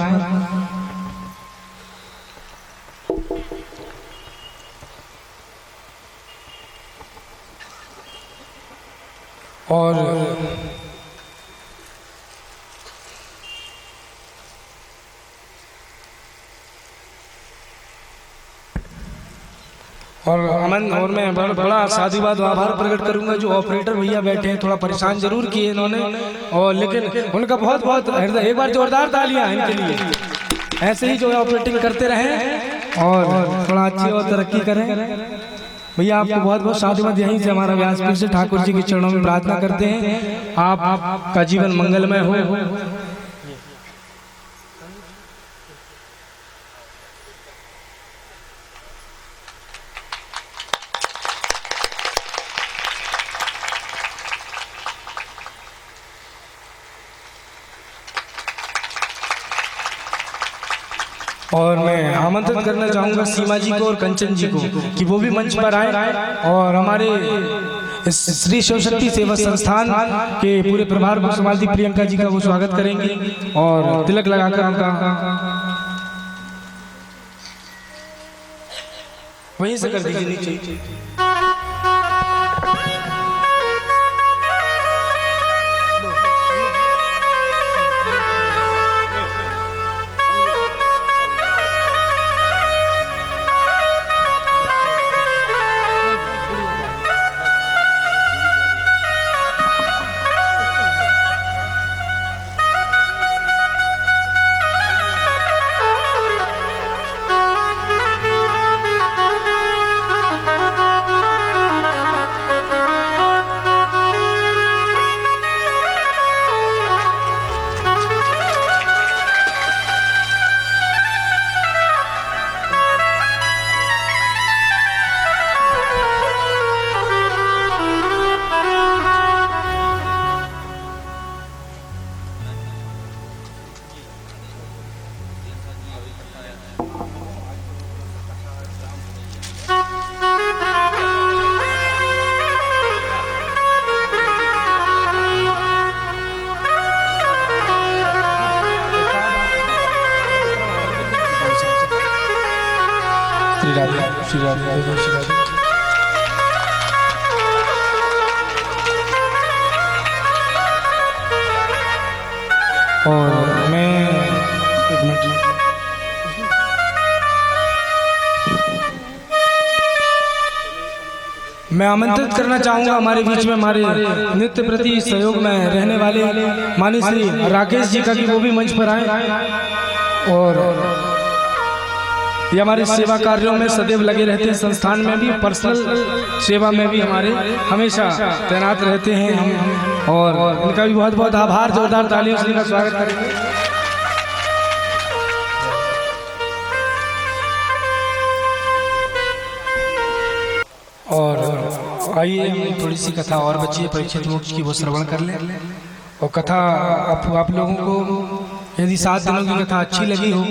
और मैं बड़ा साधुवाद आभार प्रकट करूंगा जो ऑपरेटर भैया बैठे हैं, थोड़ा परेशान जरूर किए इन्होंने, और लेकिन उनका बहुत बहुत हृदय, एक बार जोरदार तालियां इनके लिए। ऐसे ही जो है ऑपरेटिंग करते रहें और थोड़ा अच्छी और तरक्की करें। भैया आपको बहुत बहुत साधुवाद। यहीं से हमारा व्यासपीठ से ठाकुर जी के चरणों में प्रार्थना करते हैं आपका जीवन मंगलमय हो। और मैं आमंत्रित करना चाहूंगा सीमा जी को और कंचन जी को कि वो भी मंच पर आए और हमारे इस श्री शिव शक्ति सेवा संस्थान के पूरे प्रभार को संभालती प्रियंका जी का वो स्वागत करेंगे और तिलक लगाकर उनका वहीं से कर दीजिए नीचे। और मैं आमंत्रित करना चाहूंगा हमारे बीच में हमारे नित्य प्रति सहयोग में रहने वाले माननीय श्री राकेश जी का कि वो भी मंच पर आए और ये हमारे सेवा कार्यों में सदैव लगे रहते हैं। संस्थान में भी, पर्सनल सेवा में भी हमारे हमेशा तैनात रहते हैं हम, और उनका भी बहुत बहुत आभार। जोरदार तालियों से इनका स्वागत करेंगे। और आइए हम थोड़ी सी कथा और बची है परीक्षित मोक्ष की, वो श्रवण कर लें। और कथा आप लोगों को यदि 7 दिनों की कथा अच्छी लगी हो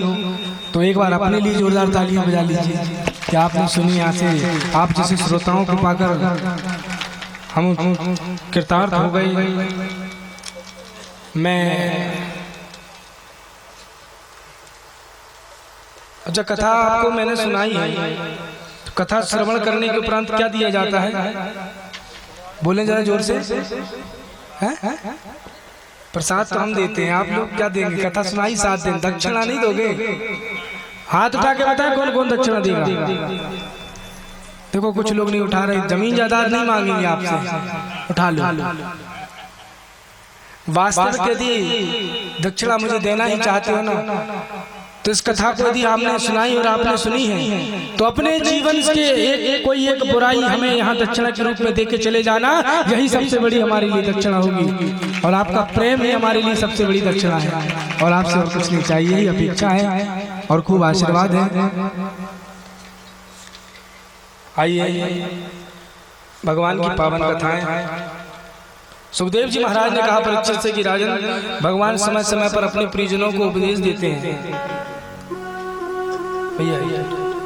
तो एक बार अपने लिए जोरदार तालियां बजा लीजिए कि आपने सुनी। यहाँ से आप जैसे श्रोताओं को पाकर हम कृतार्थ हो गए। मैं जब कथा आपको मैंने सुनाई है तो कथा श्रवण करने के उपरांत क्या दिया जाता है? बोलें जरा जोर से। हैं? प्रसाद तो हम देते हैं, आप लोग क्या देंगे? कथा सुनाई 7 दिन, दक्षिणा नहीं दोगे? हाथ उठा के बताएं कौन कौन दक्षिणा देगा। देखो कुछ लोग नहीं उठा रहे। जमीन जायदाद नहीं मांगेंगे आपसे, उठा लो। वास्तव यदि दक्षिणा मुझे देना ही चाहते हो ना, तो इस कथा को यदि आपने सुनाई और आपने सुनी है तो अपने जीवन के कोई एक बुराई हमें यहाँ दक्षिणा के रूप में देके चले जाना, यही सबसे बड़ी हमारे लिए दक्षिणा होगी। और आपका प्रेम ही हमारे लिए सबसे बड़ी दक्षिणा है। और आपसे और कुछ नहीं चाहिए, ही अपेक्षा है और खूब आशीर्वाद है। आइए भगवान की पावन कथाएं। सुखदेव जी महाराज ने कहा परीक्षित से कि राजन, भगवान समय समय पर अपने प्रियजनों को उपदेश देते हैं। भैया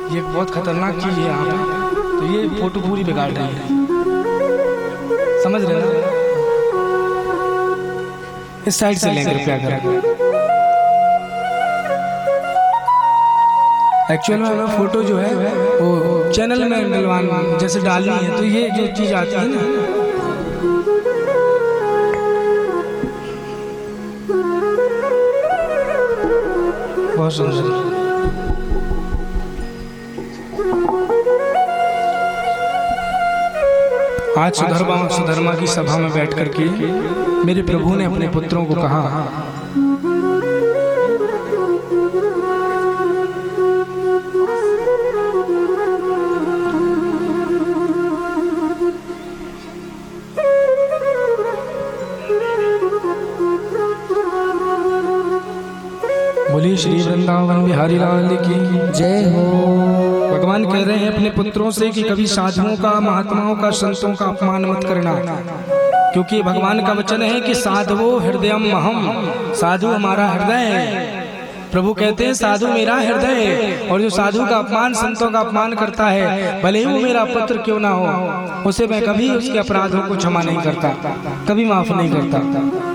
ये बहुत खतरनाक चीज है यहाँ पे, तो ये फोटो पूरी बिगाड़ रही है, समझ रहे ना? इस साइड से लेंगे कृपया कर। एक्चुअल में हमें फोटो जो है वो चैनल में डलवानी जैसे डालनी है, तो ये जो चीज आती है ना, बहुत सुंदर। आज सुधर्मा की सभा में बैठ करके मेरे प्रभु ने अपने पुत्रों को कहा, बोलिए श्री वृंदावन बिहारी लाल की जय हो। भगवान कह रहे हैं अपने पुत्रों से कि कभी साधुओं का, महात्माओं का, संतों का अपमान मत करना, क्योंकि भगवान का वचन है कि साधवो हृदयम महम, साधु हमारा हृदय है। प्रभु कहते हैं साधु मेरा हृदय है, और जो साधु का अपमान, संतों का अपमान करता है, भले ही वो मेरा पुत्र क्यों ना हो, उसे मैं कभी उसके अपराधों को क्षमा नहीं करता, कभी माफ नहीं करता।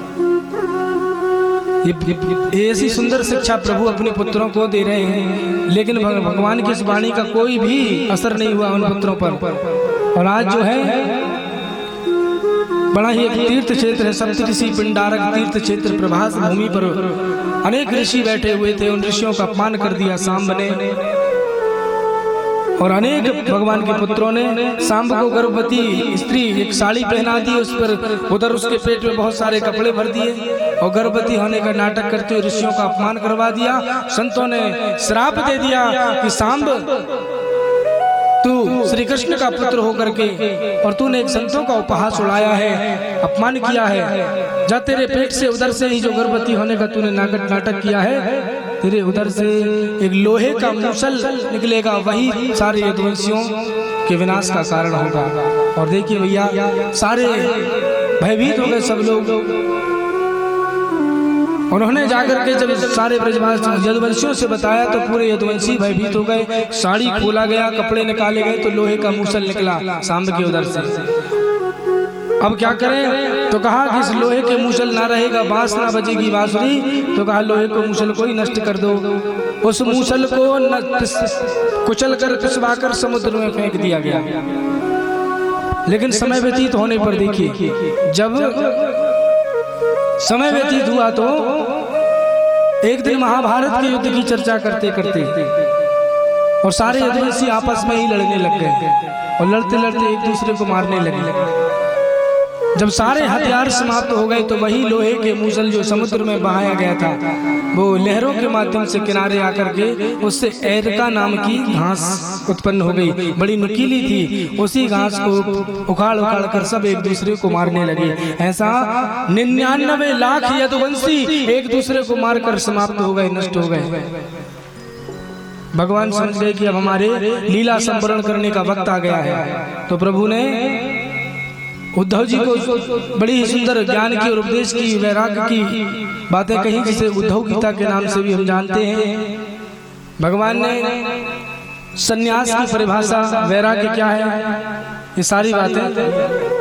ये ऐसी सुंदर शिक्षा प्रभु अपने पुत्रों को दे रहे हैं, लेकिन भगवान की इस वाणी का कोई भी असर नहीं हुआ उन पुत्रों पर। और आज जो है बड़ा ही एक तीर्थ क्षेत्र है, सप्तऋषि पिंडारक तीर्थ क्षेत्र, प्रभास भूमि पर अनेक ऋषि बैठे हुए थे। उन ऋषियों का अपमान कर दिया सांब ने, और अनेक भगवान के पुत्रों ने सांब को गर्भवती स्त्री एक साड़ी पहना दी, उस पर उधर उसके पेट में बहुत सारे कपड़े भर दिए और गर्भवती होने का नाटक करते हुए ऋषियों का अपमान करवा दिया। संतों ने श्राप दे दिया कि सांब तू श्री कृष्ण का पुत्र होकर के और तूने एक संतों का उपहास उड़ाया है, अपमान किया है। जा तेरे पेट से उधर से ही जो गर्भवती होने का तूने नाटक किया है, तेरे उधर से एक लोहे का मूसल निकलेगा, वही सारे यदुवंशियों के विनाश का कारण होगा। और देखिए भैया सारे भयभीत हो गए सब लोग। उन्होंने जाकर के जब सारे ब्रजवासी यदुवंशियों से बताया तो पूरे यदुवंशी भयभीत हो गए। साड़ी खोला गया, कपड़े निकाले गए तो लोहे का मूसल निकला सांब के उधर से। अब क्या करें? तो कहा कि इस लोहे के मूसल ना रहेगा, बांस ना बजेगी बांसुरी, तो कहा लोहे के मूसल को ही नष्ट कर दो। उस मूसल को कुचल कर पिसवा कर समुद्र में फेंक दिया गया। लेकिन समय व्यतीत होने पर देखिए, जब समय व्यतीत हुआ तो एक दिन महाभारत के युद्ध की चर्चा करते करते और सारे यदुवंशी आपस में ही लड़ने लग गए और लड़ते लड़ते एक दूसरे को मारने लगे। जब सारे हथियार समाप्त हो गए तो वही लोहे के मूसल जो समुद्र में बहाया गया था, वो लहरों के माध्यम से किनारे आकर के उससे एरका नाम की घास उत्पन्न हो गई, बड़ी नुकीली थी। उसी घास को उखाड़ उखाड़ कर सब एक दूसरे को मारने लगे। ऐसा 99 लाख यदुवंशी एक दूसरे को मारकर समाप्त हो गए, नष्ट हो गए। भगवान समझ गए कि अब हमारे लीला संवरण करने का वक्त आ गया है। तो प्रभु ने उद्धव जी को बड़ी ही सुंदर ज्ञान की और उपदेश की, वैराग्य की बातें कही, जिसे उद्धव गीता के नाम से भी हम जानते हैं। भगवान ने सन्यास की परिभाषा, वैराग्य क्या है, ये सारी बातें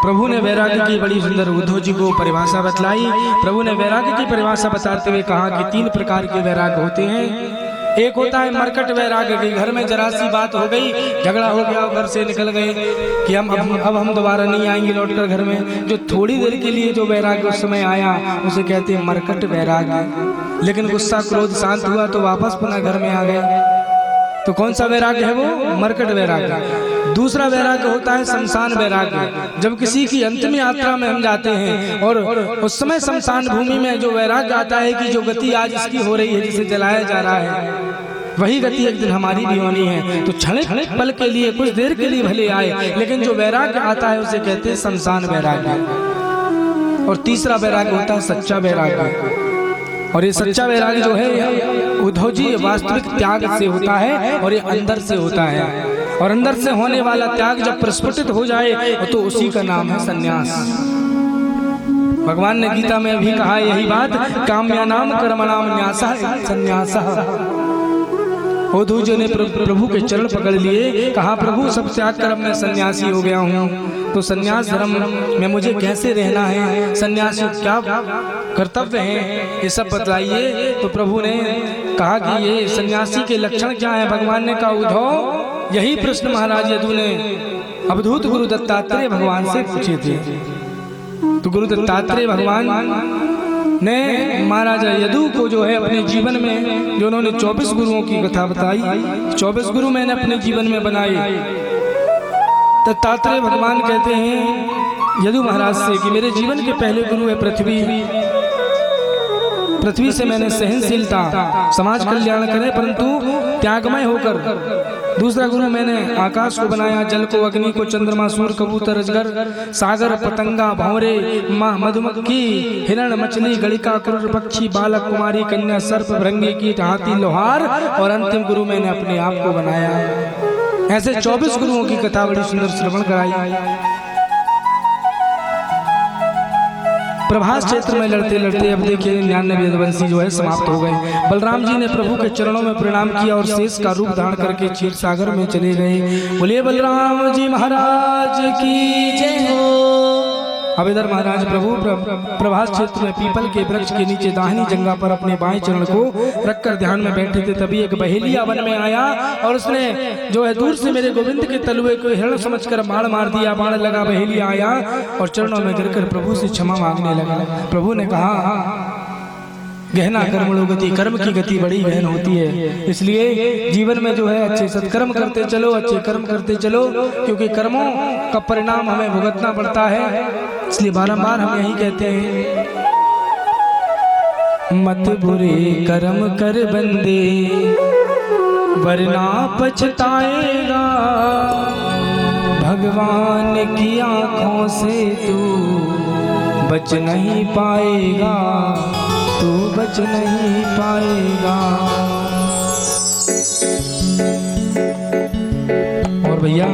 प्रभु ने वैराग्य की बड़ी सुंदर उद्धव जी को परिभाषा बतलाई। प्रभु ने वैराग्य की परिभाषा बताते हुए कहा कि 3 प्रकार के वैराग्य होते हैं। एक होता है मरकट वैराग्य की, घर में जरा सी बात हो गई, झगड़ा हो गया, घर से निकल गए कि अब हम दोबारा नहीं आएंगे लौटकर घर में। जो थोड़ी देर के लिए जो वैराग्य उस समय आया उसे कहते हैं मरकट वैराग्य। लेकिन गुस्सा क्रोध शांत हुआ तो वापस पुनः घर में आ गए। तो कौन सा वैराग्य है वो? मरकट वैराग्य। दूसरा वैराग्य होता है शमशान वैराग्य। जब किसी की अंतिम यात्रा में हम जाते हैं और उस समय शमशान भूमि में जो वैराग्य आता है कि जो गति आज इसकी हो रही है, जिसे जलाया जा रहा है, वही गति एक दिन हमारी भी होनी है। तो क्षणिक पल के लिए, कुछ देर के लिए भले आए, लेकिन जो वैराग्य आता है उसे कहते हैं शमशान वैराग्य। और तीसरा वैराग्य होता है सच्चा वैराग्य। और ये सच्चा वैराग्य जो है उद्धव जी, वास्तविक त्याग से होता है और ये अंदर से होता है। और अंदर से होने वाला त्याग जब प्रस्फुटित हो जाए तो उसी का नाम है सन्यास। भगवान ने गीता में भी कहा यही बात, काम्यानाम कर्मणाम न्यासः सन्यासः। उद्धव जी ने प्रभु के चरण पकड़ लिए, कहा प्रभु सब त्याग कर मैं सन्यासी हो गया हूँ, तो सन्यास धर्म में मुझे कैसे रहना है, सन्यासी क्या कर्तव्य है, ये सब बतलाइए। तो प्रभु ने कहा कि ये सन्यासी के लक्षण क्या है। भगवान ने कहा उद्धव, यही प्रश्न महाराज यदु ने अवधूत गुरु दत्तात्रेय भगवान से पूछे थे। तो गुरु दत्तात्रेय भगवान ने महाराजा यदु को जो है अपने जीवन में, जो उन्होंने 24 गुरुओं की कथा बताई, 24 गुरु मैंने अपने जीवन में बनाए। दत्तात्रेय भगवान कहते हैं यदु महाराज से कि मेरे जीवन के पहले गुरु है पृथ्वी। पृथ्वी से मैंने सहनशीलता, समाज कल्याण करे परंतु त्यागमय होकर। दूसरा गुरु मैंने आकाश को बनाया, जल को, अग्नि को, चंद्रमा, सूर्य, कबूतर, अजगर, सागर, पतंगा, भंवरे, मधुमक्खी, हिरण, मछली, गणिका, क्रूर पक्षी, बालक, कुमारी, कन्या, सर्प, भृंगी, कीट, हाथी, लोहार, और अंतिम गुरु मैंने अपने आप को बनाया। ऐसे 24 गुरुओं की कथा बड़ी सुंदर श्रवण कराई। प्रभास क्षेत्र में लड़ते लड़ते अब देखिए 99 यदुवंशी जो है समाप्त हो गए। बलराम जी ने प्रभु के चरणों में प्रणाम किया और शेष का रूप धारण करके क्षीर सागर में चले गए। बोलिए बलराम जी महाराज की जय हो। अब इधर महाराज प्रभु प्रभास क्षेत्र में पीपल के वृक्ष के नीचे दाहिनी जंगा पर अपने बाएं चरण को रखकर ध्यान में बैठे थे। तभी एक बहेलिया वन में आया और उसने जो है दूर से मेरे गोविंद के तलुए को हिरण समझकर बाण मार दिया। बाण लगा, बहेलिया आया और चरणों में गिरकर प्रभु से क्षमा मांगने लगा। प्रभु ने कहा गहना कर्मणो गति, कर्म की गति बड़ी गहन होती है, इसलिए जीवन में जो है अच्छे सत्कर्म करते चलो, अच्छे कर्म करते चलो, क्योंकि कर्मों का परिणाम हमें भुगतना पड़ता है। इसलिए बारंबार हम यही कहते हैं, मत बुरे कर्म कर बंदे वरना पछताएगा, भगवान की आंखों से तू बच नहीं पाएगा, तू बच नहीं पाएगा। और भैया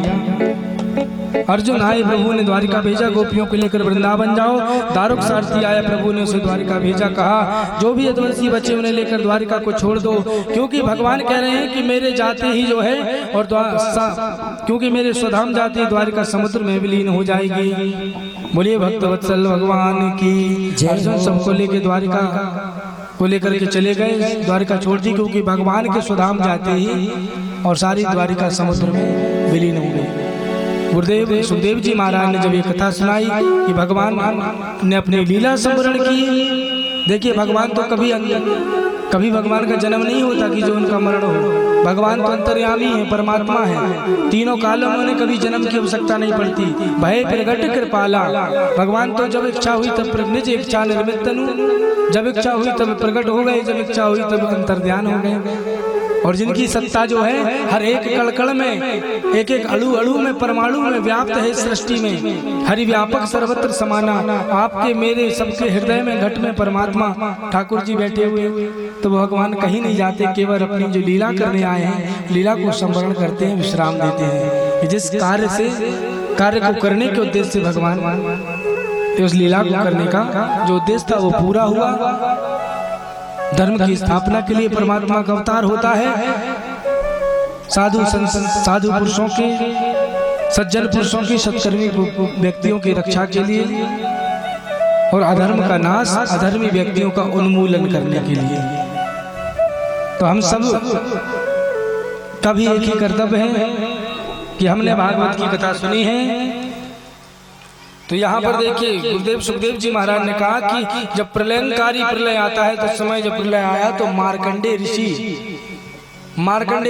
अर्जुन आए, प्रभु ने द्वारिका भेजा, गोपियों को लेकर वृंदावन जाओ। दारुक सारथी आया, प्रभु ने उसे द्वारिका भेजा, कहा जो भी यदुवंशी बच्चे उन्हें लेकर द्वारिका को छोड़ दो, क्योंकि भगवान कह रहे हैं कि मेरे जाते ही जो है और क्योंकि मेरे स्वधाम जाते ही द्वारिका समुद्र में विलीन हो जाएगी। बोलिए भक्त वत्सल भगवान की। अर्जुन सबको लेकर द्वारिका को लेकर के चले गए, द्वारिका छोड़ दी, क्योंकि भगवान के स्वधाम जाते ही और सारी द्वारिका समुद्र में विलीन हो गई। गुरुदेव सुखदेव जी महाराज ने जब ये कथा सुनाई कि भगवान ने अपनी लीला संवरण की, देखिए भगवान तो कभी कभी भगवान का जन्म नहीं होता कि जो उनका मरण हो। भगवान तो अंतर्यामी है, परमात्मा है, तीनों कालों में उन्हें कभी जन्म की आवश्यकता नहीं पड़ती। भय प्रगट कृपाला, भगवान तो जब इच्छा हुई तब निज इच्छा निर्मित तनु, जब इच्छा हुई तब प्रकट हो गए, जब इच्छा हुई तब अंतर्ध्यान हो गए। और जिनकी सत्ता जो है हर एक कण में, एक एक अणु अणु में, परमाणु में व्याप्त है सृष्टि में, हरि व्यापक सर्वत्र समाना। आपके मेरे सबके हृदय में घट में परमात्मा ठाकुर जी बैठे हुए, तो भगवान कहीं नहीं जाते, केवल अपनी जो लीला करने आए हैं लीला को संवरण करते हैं, विश्राम देते हैं। जिस कार्य को करने के उद्देश्य से भगवान उस लीला को करने का जो उद्देश्य था वो पूरा हुआ। धर्म की स्थापना के लिए परमात्मा का अवतार होता है। साधु पुरुषों के, सज्जन पुरुषों की, सत्कर्मी व्यक्तियों की रक्षा के लिए, और अधर्म का नाश, अधर्मी व्यक्तियों का उन्मूलन करने के लिए। तो हम सब का भी एक ही कर्तव्य है कि हमने भागवत की कथा सुनी है। तो यहाँ पर देखिए गुरुदेव सुखदेव जी महाराज ने कहा कि जब प्रलयंकारी प्रलय आता है, तो समय जब प्रलय आया तो मार्कंडेय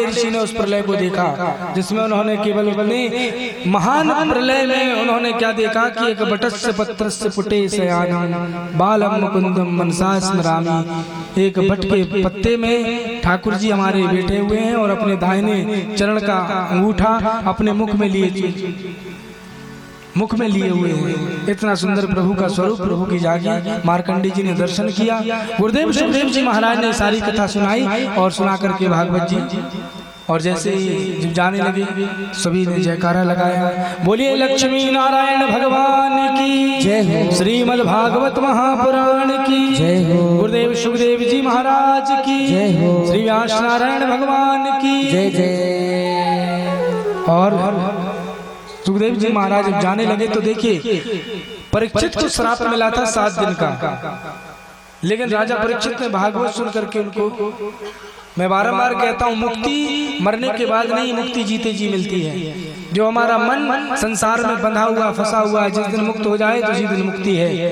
ऋषि ने उस प्रलय को देखा, जिसमें उन्होंने केवल अपने महान प्रलय में उन्होंने क्या देखा कि एक बटस्य पत्रस्य पुटे शयानम बालम मुकुंदम मनसा स्मरामि। एक बट के पत्ते में ठाकुर जी हमारे बैठे हुए हैं और अपने दाहिने चरण का अंगूठा अपने मुख में लिए हुए हैं। इतना सुंदर प्रभु का स्वरूप, प्रभु की जागी मार्कंडेय जी ने दर्शन किया। गुरुदेव सुखदेव जी महाराज ने सारी कथा सुनाई और सुना करके भागवत जी, और जैसे ही जब जाने लगे सभी ने जयकारा लगाया, बोलिए लक्ष्मी नारायण भगवान की जय हो, श्रीमद् भागवत महापुराण की जय हो, गुरुदेव सुखदेव जी महाराज की जय हो, श्री व्यास नारायण भगवान की जय जय। और सुखदेव जी महाराज जब जाने लगे तो देखिए परीक्षित को श्राप मिला था 7 दिन का, लेकिन राजा परीक्षित ने भागवत सुन करके उनको, मैं बारंबार कहता हूँ, मुक्ति मरने के बाद नहीं, मुक्ति जीते जी मिलती है। जो हमारा मन संसार में बंधा हुआ, फंसा हुआ, जिस दिन मुक्त हो जाए तो उसी दिन मुक्ति है।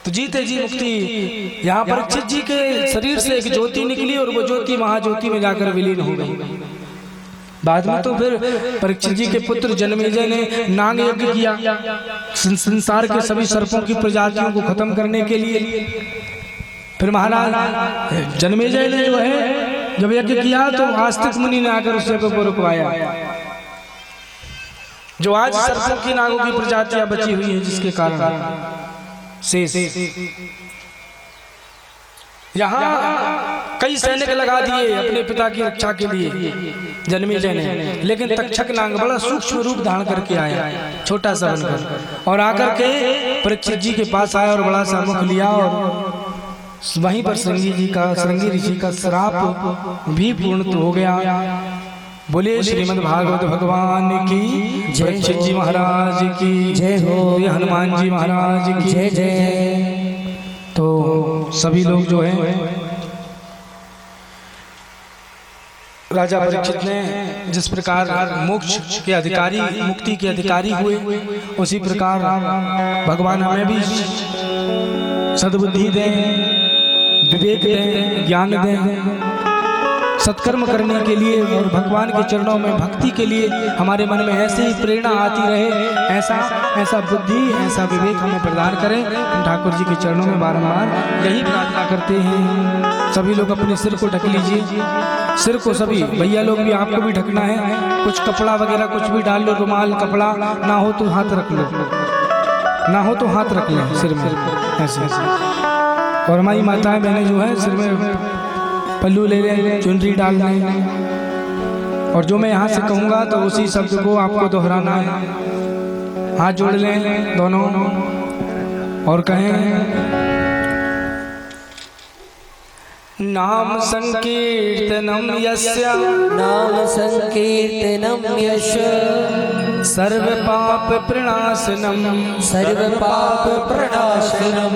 तो जीते जी मुक्ति। यहाँ परीक्षित जी के शरीर से एक ज्योति निकली और वो ज्योति महाज्योति में जाकर विलीन हो गई। बाद में तो फिर परीक्षित जी के पुत्र जन्मेजय ने नाग यज्ञ किया संसार के सभी सर्पों की प्रजातियों को खत्म करने के लिए। फिर महाराज जन्मेजय ने जो है जब यज्ञ किया तो आस्तिक मुनि ने आकर उस यज्ञ को रुकवाया। जो आज सर्पों की, नागों की प्रजातियां बची हुई है, जिसके कारण यहाँ कई सैनिक लगा दिए अपने पिता की रक्षा के लिए जन्मेजय ने, लेकिन तक्षक नाग बड़ा सूक्ष्म रूप धारण करके आया, छोटा सा बनकर, और आकर के परीक्षित जी के पास आया और बड़ा सा मुख लिया, और वहीं पर श्रृंगी ऋषि का श्राप भी पूर्ण हो गया। बोलिए श्रीमद् भागवत भगवान की जय, परीक्षित जी महाराज की जय हो, हनुमान जी महाराज की जय जय। तो सभी लोग जो हैं, राजा परीक्षित ने जिस प्रकार मोक्ष के अधिकारी, मुक्ति के अधिकारी हुए, उसी प्रकार भगवान हमें भी सद्बुद्धि दें, विवेक दें, ज्ञान दें, सत्कर्म करने के लिए और भगवान के चरणों में भक्ति के लिए हमारे मन में ऐसे ही प्रेरणा आती रहे, ऐसा बुद्धि, ऐसा विवेक हमें प्रदान करें। हम ठाकुर जी के चरणों में बारंबार यही प्रार्थना करते हैं। सभी लोग अपने सिर को ढक लीजिए, सिर को सभी भैया लोग भी, आपको भी ढकना है। कुछ कपड़ा वगैरह कुछ भी डाल लो, रुमाल, कपड़ा, ना हो तो हाथ रख लो, ना हो तो हाथ रख लें सिर में, ऐसे। और हमारी माताएं बहनें जो है सिर में पल्लू ले लें, चुनरी डाल लें, और जो मैं यहाँ से कहूँगा तो उसी शब्द को आपको दोहराना है। हाथ जोड़ लें दोनों और कहें, नाम संकीर्तनम यस्य, नाम संकीर्तनम यस्य, सर्व पाप प्रणाशनम, सर्व पाप प्रणाशनम,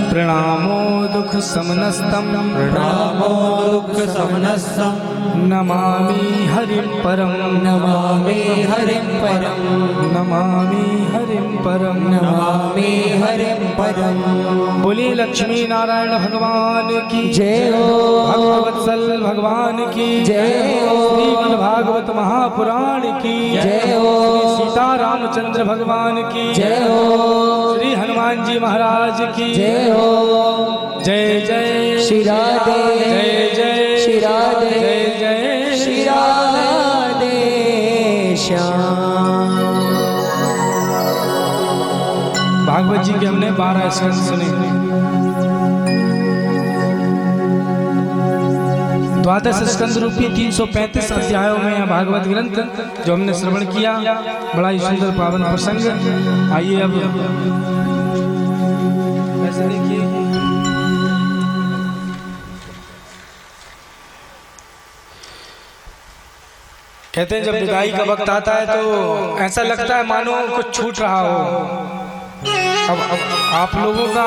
प्रणामो दुख समनस्तम, प्रणामो दुख समनस्तम, नमामि हरिं परम, नमामि हरिं परम, नमामि हरिं परम, नमामि हरिं परम। बोलिए लक्ष्मी नारायण भगवान की जय हो। भक्तवत्सल भगवान की जय हो। श्रीमद् भागवत महापुराण की जय हो। श्री सीता रामचंद्र भगवान की जय हो। श्री हनुमान जी महाराज की जय हो। जय जय श्री राधे। जय जय श्री राधे। जय जय श्री राधे श्याम। भागवत जी के हमने 12 स्कंद सुने। द्वादश स्कंद रूपी 335 अध्यायों में यह भागवत ग्रंथ जो हमने श्रवण किया, बड़ा ही सुंदर पावन प्रसंग। आइए अब ऐसा देखिए, कहते हैं जब विदाई का वक्त आता है तो ऐसा लगता है मानो कुछ छूट रहा हो। अब आप लोगों का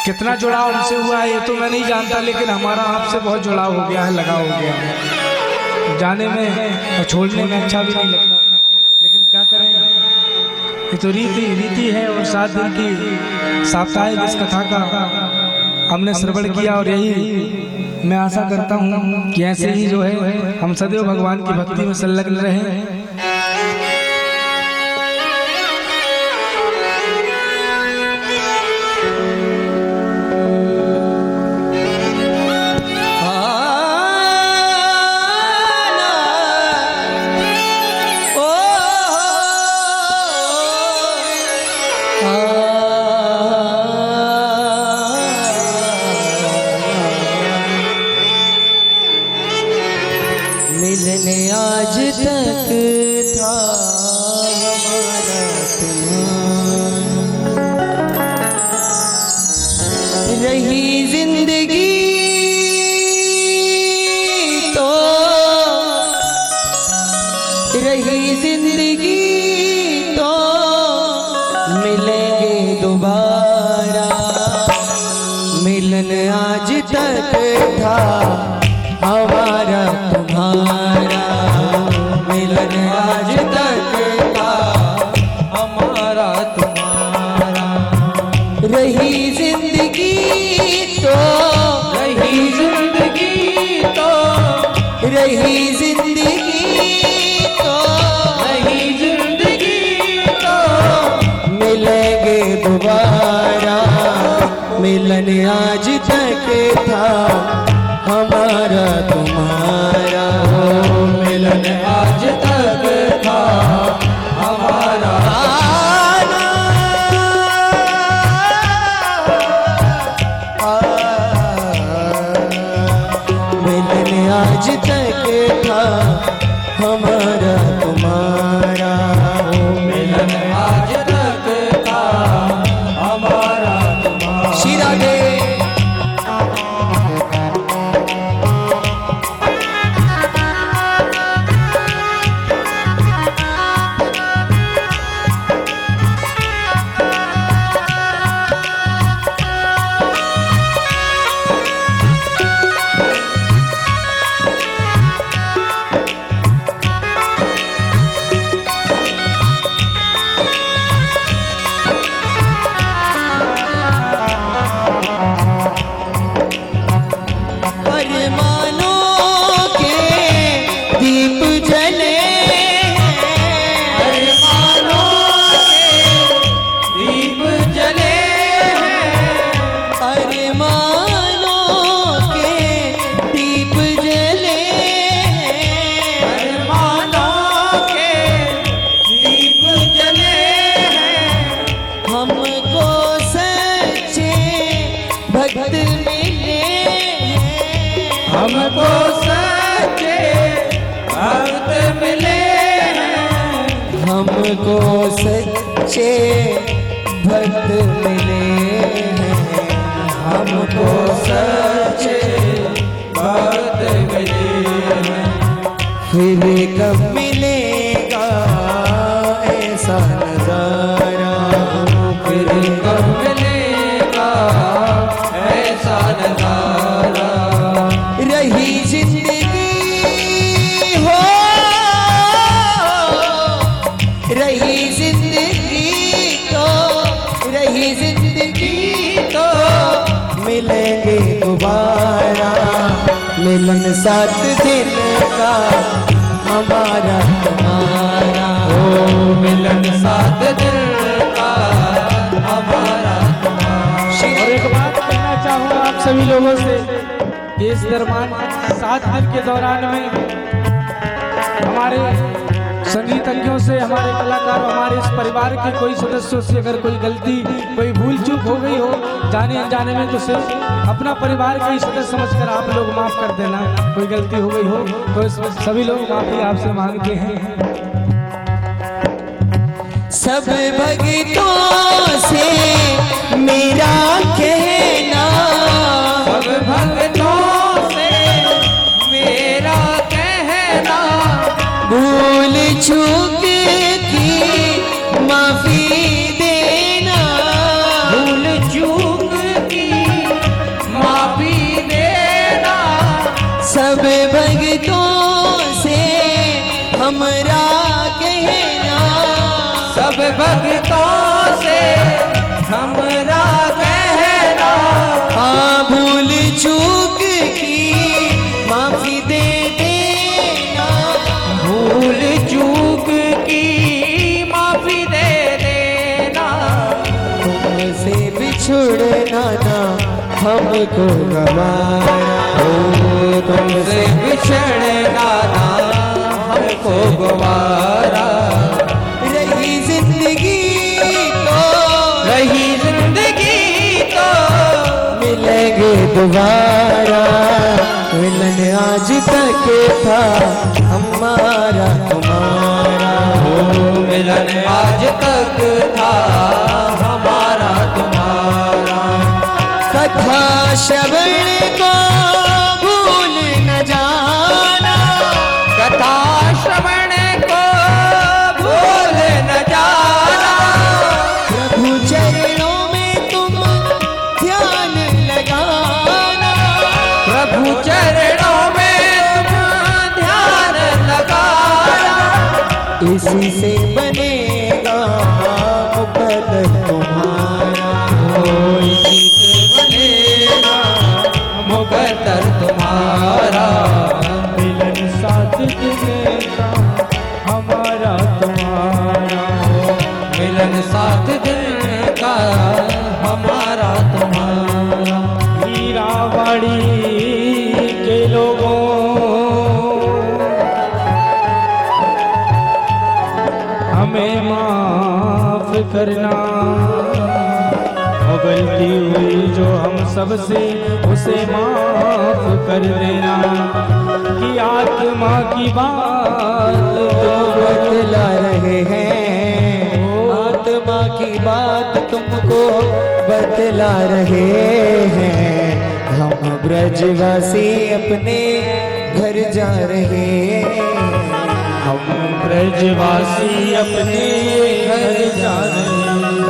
कितना जुड़ाव हमसे हुआ है ये तो मैं नहीं जानता, लेकिन हमारा आपसे बहुत जुड़ाव हो गया है, लगाव हो गया है। जाने में और छोड़ने में अच्छा भी नहीं लगता, लेकिन क्या करें, ये तो रीति है। और 7 दिन की साप्ताहिक इस कथा का हमने श्रवण किया, और यही मैं आशा करता हूँ कि ऐसे ही जो है हम सदैव भगवान की भक्ति में संलग्न रहें। मिलने आज तक था हमारा तुम्हारा, रही जिंदगी तो मिलेंगे दोबारा। मिलन आज तक था हमारा तुम्हारा, मिलन आज तक था हमारा तुम्हारा। रही जिंदगी तो रही जिंदगी तो रही जिंदगी तो रही जिंदगी तो मिलेंगे दोबारा। मिलन आज तक था हमारा तुम्हारा, मिलन आज तक था हमारा। मिलन आज तक था हमारा तुम्हारा, मिलन आज तक था हमारा तुम्हारा। श्री राधे। हमको सच्चे भक्त मिले हैं, हमको सच्चे भक्त मिले हैं, हमको सच्चे भक्त मिले हैं। फिर कब मिलेगा ऐसा नजारा, फिर कब मिलेगा ऐसा नजारा। रही जिंदगी हो, रही जिंदगी तो, रही जिंदगी तो मिलन 7 दिन का हमारा तुम्हारा, ओ मिलन 7 दिन का हमारा तुम्हारा। और एक बात कहना चाहूँगा आप सभी लोगों से कि इस दरमियान 7 दिन के दौरान में हमारे संगीतज्ञों से, हमारे कलाकारों, हमारे इस परिवार के कोई सदस्यों से अगर कोई गलती, कोई भूल चूक हो गई हो जाने अनजाने में, तो सिर्फ अपना परिवार के ही सदस्य समझकर आप लोग माफ कर देना। कोई गलती हो गई हो तो सभी लोग माफी आपसे मांगते हैं। सब भक्तों से मेरा कहना, सब भक्तों से मेरा कहना, भूल चूक की माफी देना, भूल चूक की माफी देना। सब भक्तों से हमरा कहना, सब भक्तों से हमरा कहना, हाँ भूल चूक की माफी दे देना, भूल चूक की माफी दे देना। तुमसे बिछुड़ना ना हमको गवारा, ओ तुमसे बिछड़ना ना हमको गवारा। रही जिंदगी तो मिलेंगे दोबारा, मिलन आज तक था हमारा तुम्हारा, ओ मिलन आज तक था हमारा तुम्हारा। कथा श्रवण को भूल न जाना, कथा श्रवण को भूल न जाना। प्रभु चरणों में तुम ध्यान लगाना, प्रभु चरणों में तुम ध्यान लगाना। इसी से बनेगा मुकद्दर तुम्हारा, ओ इसी से बनेगा मुकद्दर तुम्हारा। मिलन 7 दिन का हमारा तुम्हारा, मिलन 7 दिन का हमारा तुम्हारा। हीरावाड़ी के लोगों हमें माफ करना, और गलती हुई जो हम सबसे उसे माफ कर देना। कि आत्मा की बात तो बतला रहे हैं, आत्मा की बात तुमको बतला रहे हैं। हम ब्रजवासी अपने घर जा रहे हैं, हम ब्रजवासी अपने घर जा रहे हैं।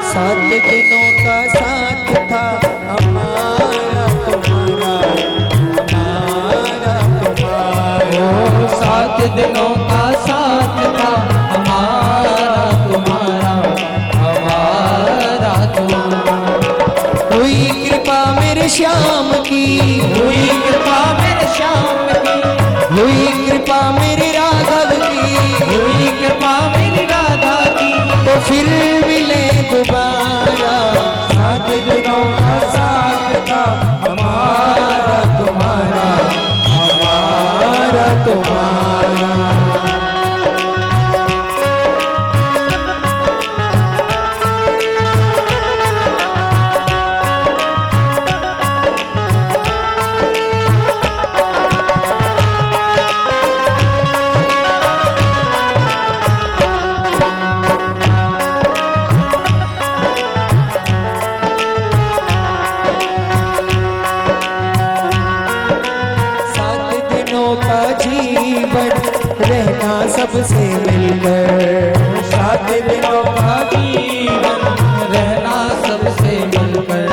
7 दिनों का साथ था हमारा तुम्हारा, हमारा तुम्हारा। 7 दिनों का साथ था हमारा तुम्हारा, हमारा तुम्हारा। हुई कृपा मेरे श्याम की, हुई कृपा मेरे श्याम की, हुई कृपा मेरी राघव की, हुई कृपा मेरी राधा की। तो फिर मिले दोबारा, 7 दिनों का साथ था हमारा तुम्हारा, हमारा तुम्हारा। रहना सबसे मिलकर, 7 दिनों का जीवन रहना सबसे मिलकर।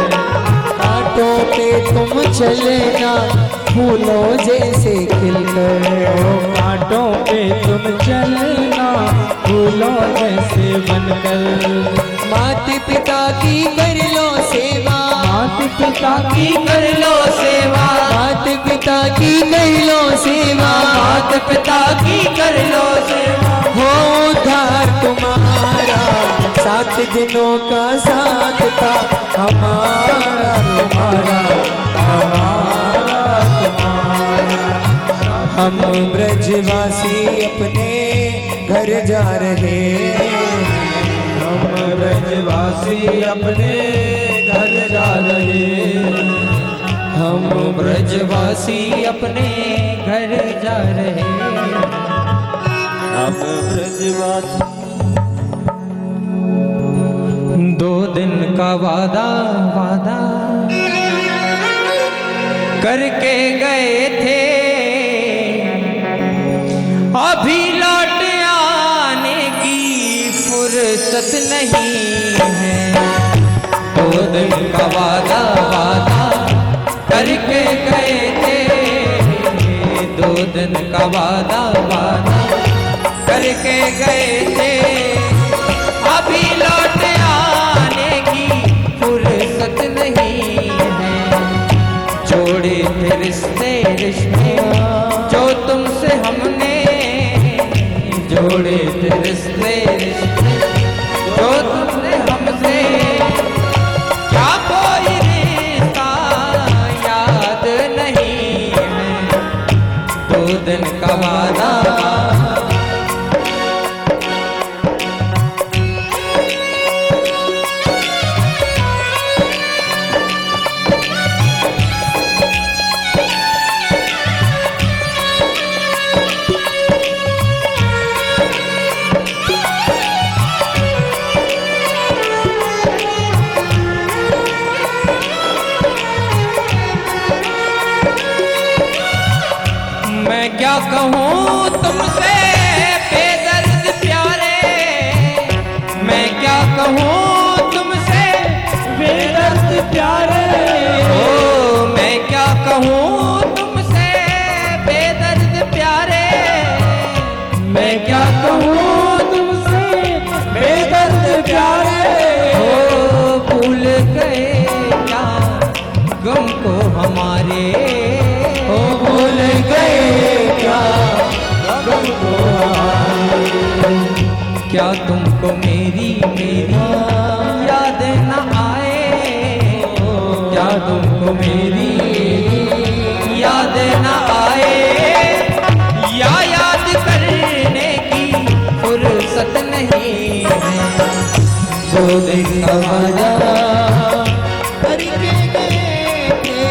कांटों पे तुम चलना फूलों जैसे खिलकर, कांटों पे तुम चलना फूलों जैसे बनकर। माता पिता की कर लो सेवा, माता पिता की कर लो सेवा, मात पिता की कर लो सेवा, मात पिता की कर लो सेवा, हो उद्धार तुम्हारा, 7 दिनों का साथ था हमारा तुम्हारा, हमारा तुम्हारा। हम ब्रजवासी अपने घर जा रहे, हम ब्रजवासी अपने घर जा रहे, हम ब्रजवासी अपने घर जा रहे, हम ब्रजवासी। 2 दिन का वादा वादा करके गए थे, अभी लौट आने की फुर्सत नहीं है। 2 दिन का वादा वादा करके गए थे, 2 दिन का वादा वादा करके गए थे, अभी लौट आने की फुर्सत नहीं है। जोड़े थे रिश्ते रिश्ते जो तुमसे हमने, जोड़े थे रिश्ते रिश्ते जो तुमसे हमसे, क्या कोई रिश्ता याद नहीं है। 2 दिन का वादा क्या कहूँ तुमसे बेदर्द प्यारे, मैं क्या कहूँ तुमसे बेदर्द प्यारे, ओ मैं क्या कहूँ तुमसे बेदर्द प्यारे, मैं क्या कहूँ तुमसे बेदर्द प्यारे, ओ भूल गए क्या गम को हमारे, ओ भूल गए क्या तुमको मेरी मेरी याद न आए, क्या तुमको मेरी याद न आए, या याद करने की फुर्सत नहीं है। 2 दिन का वादा करके गए थे,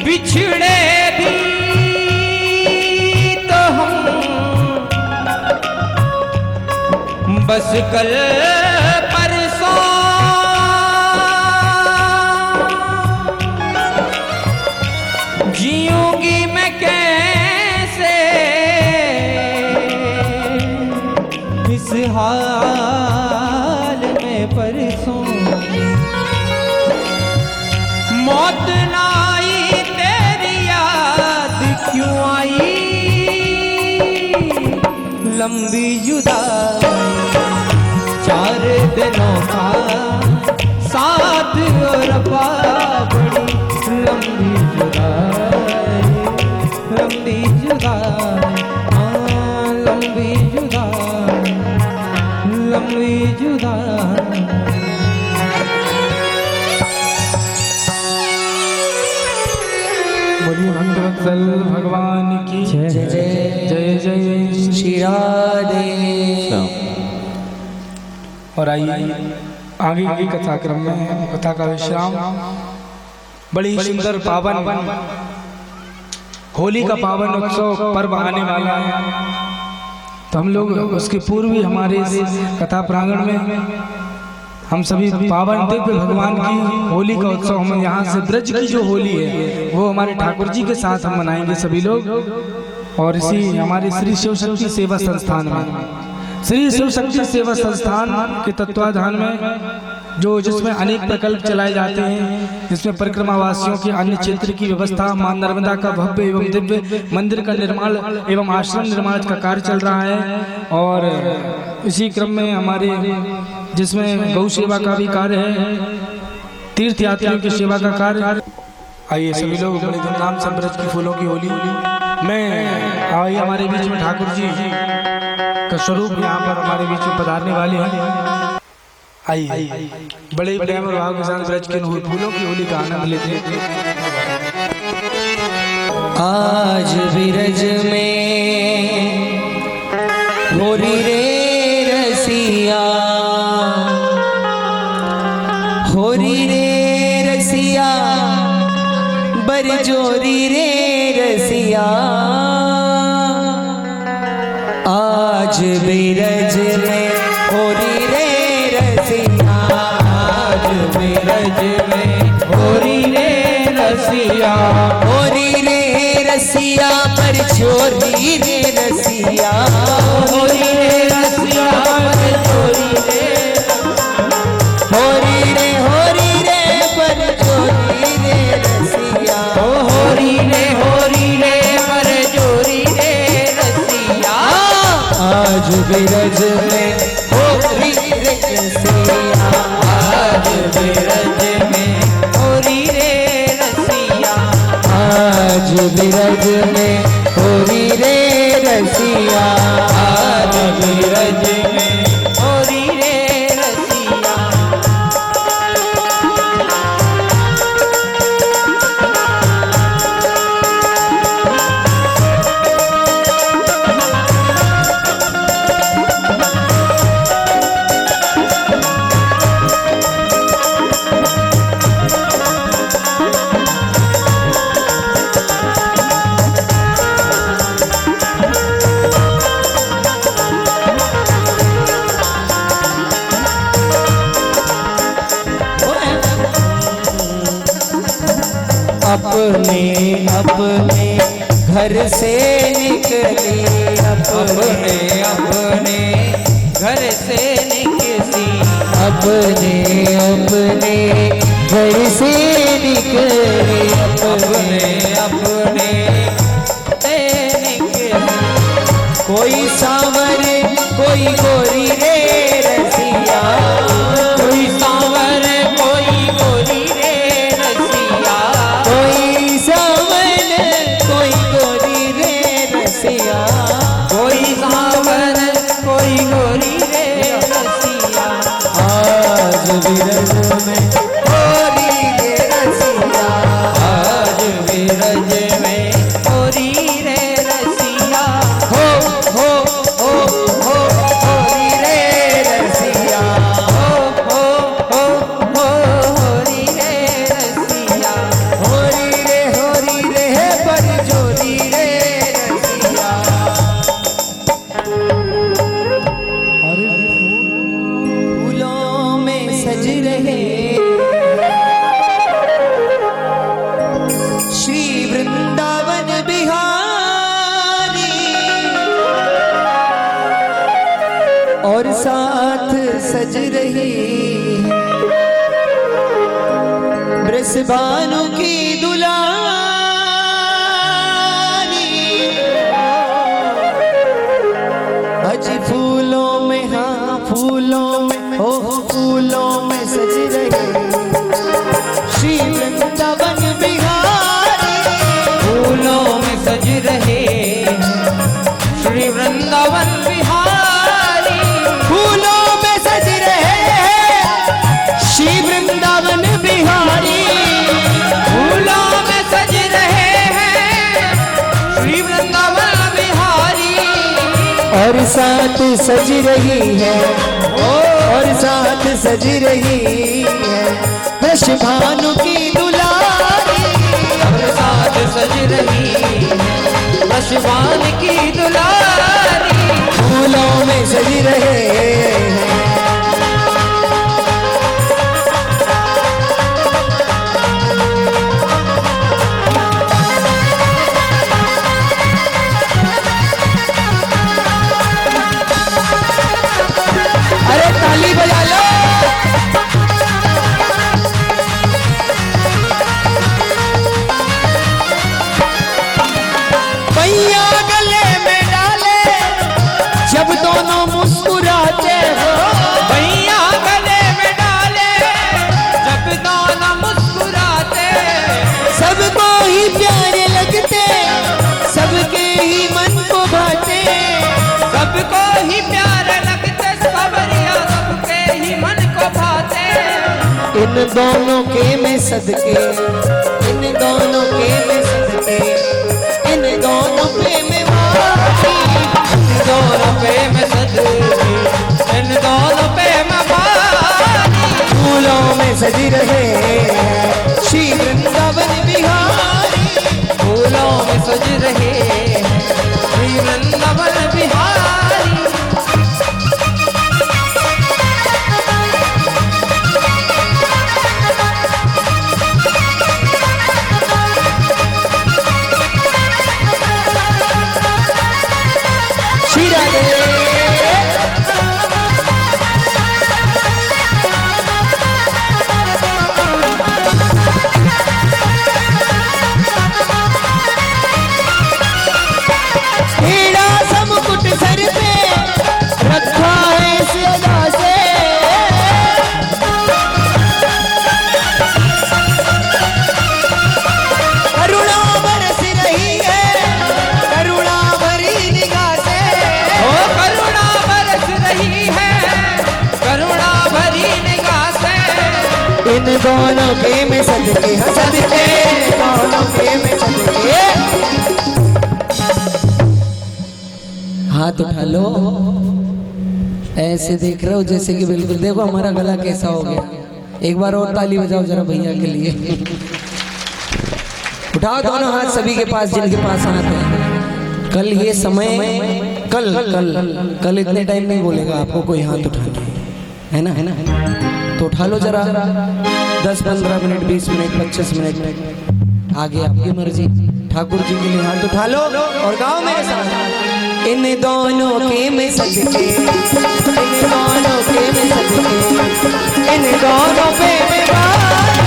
बिछड़े भी बस कल परसों, जीऊंगी मैं कैसे इस हाल में परसों, मौत ना आई तेरी याद क्यों आई, लंबी जुदाई 4 दिनों का साथ और बड़ी लंबी जुदाई, लंबी जुदाई, हाँ लंबी जुदाई, लंबी जुदाई। बोलिए भक्तवत्सल भगवान की जय जय जय जय श्री राधे। और आइए आगे की कथा क्रम में कथा का विश्राम बड़ी सुंदर पावन होली का पावन उत्सव पर्व आने वाला है, तो हम लोग उसके पूर्व ही हमारे इस कथा प्रांगण में हम सभी पावन दिव्य भगवान की होली का उत्सव, हम यहाँ से ब्रज की जो होली है वो हमारे ठाकुर जी के साथ हम मनाएंगे सभी लोग। और इसी हमारे श्री शिव शक्ति सेवा संस्थान में, श्री शिव शक्ति सेवा संस्थान के तत्वाधान में जिसमें अनेक प्रकल्प चलाए जाते हैं, जिसमें परिक्रमावासियों के अन्य क्षेत्र की व्यवस्था, मां नर्मदा का भव्य एवं दिव्य मंदिर का निर्माण एवं आश्रम निर्माण का कार्य चल रहा है। और इसी क्रम में हमारे जिसमें गौ सेवा का भी कार्य है, तीर्थ यात्रियों की सेवा का कार्य। आइए सभी लोग बड़े धूमधाम से ब्रज की फूलों की होली मैं आइए हमारे बीच में ठाकुर जी का स्वरूप यहाँ पर हमारे बीच में पधारने वाले हैं। आइए बड़े प्रेम और भाव के साथ ब्रज के फूलों की होली का आनंद लेते हैं। आज ब्रज में होली रे रसिया, होली रे रसिया, बरजोरी रे रसिया। आज ब्रज में होली रे रसिया, आज ब्रज में होली रे रसिया, होली रे रसिया, बरजोरी रे रसिया, होली रे रसिया, बरजोरी रे, होली रे बरजोरी रे रसिया, होली रे बरजोरी रे रसिया। आज ब्रज में होली रे रसिया, आज ब्रज में होली रे रसिया, आज ब्रज में होली रे रसिया, आज ब्रज में होली रे रसिया। अपने अपने घर से निकली, अपने अपने घर से निकली, अपने अपने घर से निकली, अपने अपने निकली। कोई सांवर कोई गोरी रे रसिया, कोई सांवर कोई गोरी रे रसिया, कोई सांवर कोई गोरी रे रसिया, कोई सांवर कोई गोरी रे रसिया। आज ब्रज में होली रे रसिया, आज ब्रज में होली रे रसिया, हो होली रे रसिया, हो होली रे रसिया, होली रे बरजोरी रे रसिया। फूलों में सज रहे श्री वृंदावन बिहारी, और साथ सज रही बृषभानु की दुलारी। आज फूलों में, हाँ फूलों में, ओ फूलों में सज रही श्री वृंदावन बिहारी, फूलों में सज रहे श्री वृंदावन बिहारी, फूलों में सज रहे श्री वृंदावन बिहारी, फूलों में सज रहे हैं श्री वृंदावन बिहारी। और साथ सज रही है, और साथ सज रही है वृषभानु की दुलारी, और साथ सज रही है वृषभानु की दुलारी, फूलों में सज रहे हैं। अरे ताली बजा लो। पैया गले में डाले जब दोनों मुस्कुराए, इन दोनों के में सदके, इन दोनों के में सदके, इन दोनों पे में वारी, इन दोनों पे में सदके, इन दोनों पे में वारी। फूलों में सज रहे श्री वृंदावन बिहारी, फूलों में सज रहे श्री वृंदावन बिहारी। इन दोनों के में सदके, सदके दोनों के में सदके। हाथ उठा लो, ऐसे देख रहे हो जैसे कि बिल्कुल देखो हमारा गला कैसा हो गया। एक बार और ताली बजाओ जरा भैया के लिए। उठाओ दोनों हाथ सभी के पास जिनके पास हाथ है। कल ये समय, कल कल कल इतने टाइम नहीं बोलेगा आपको कोई हाथ उठाना, है ना, है ना। तो उठा लो जरा 10-15 मिनट, 20 मिनट, 25 मिनट, आगे आपकी मर्जी। ठाकुर जी के लिए हाथ उठा लो और गाओ मेरे साथ। इन दोनों के में सदके, इन दोनों के में सदके, इन दोनों पे में वारी,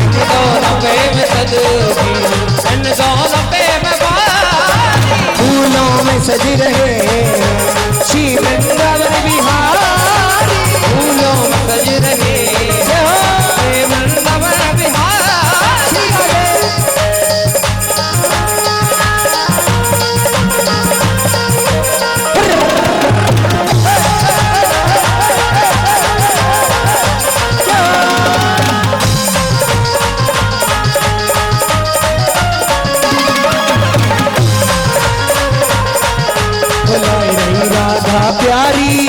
इन दोनों पे में सदके, इन दोनों पे में वारी। फूलों में सज रहे श्री वृंदावन बिहारी, फूलों में सज रहे श्री वृंदावन बिहारी। बुलाए रही राधा प्यारी,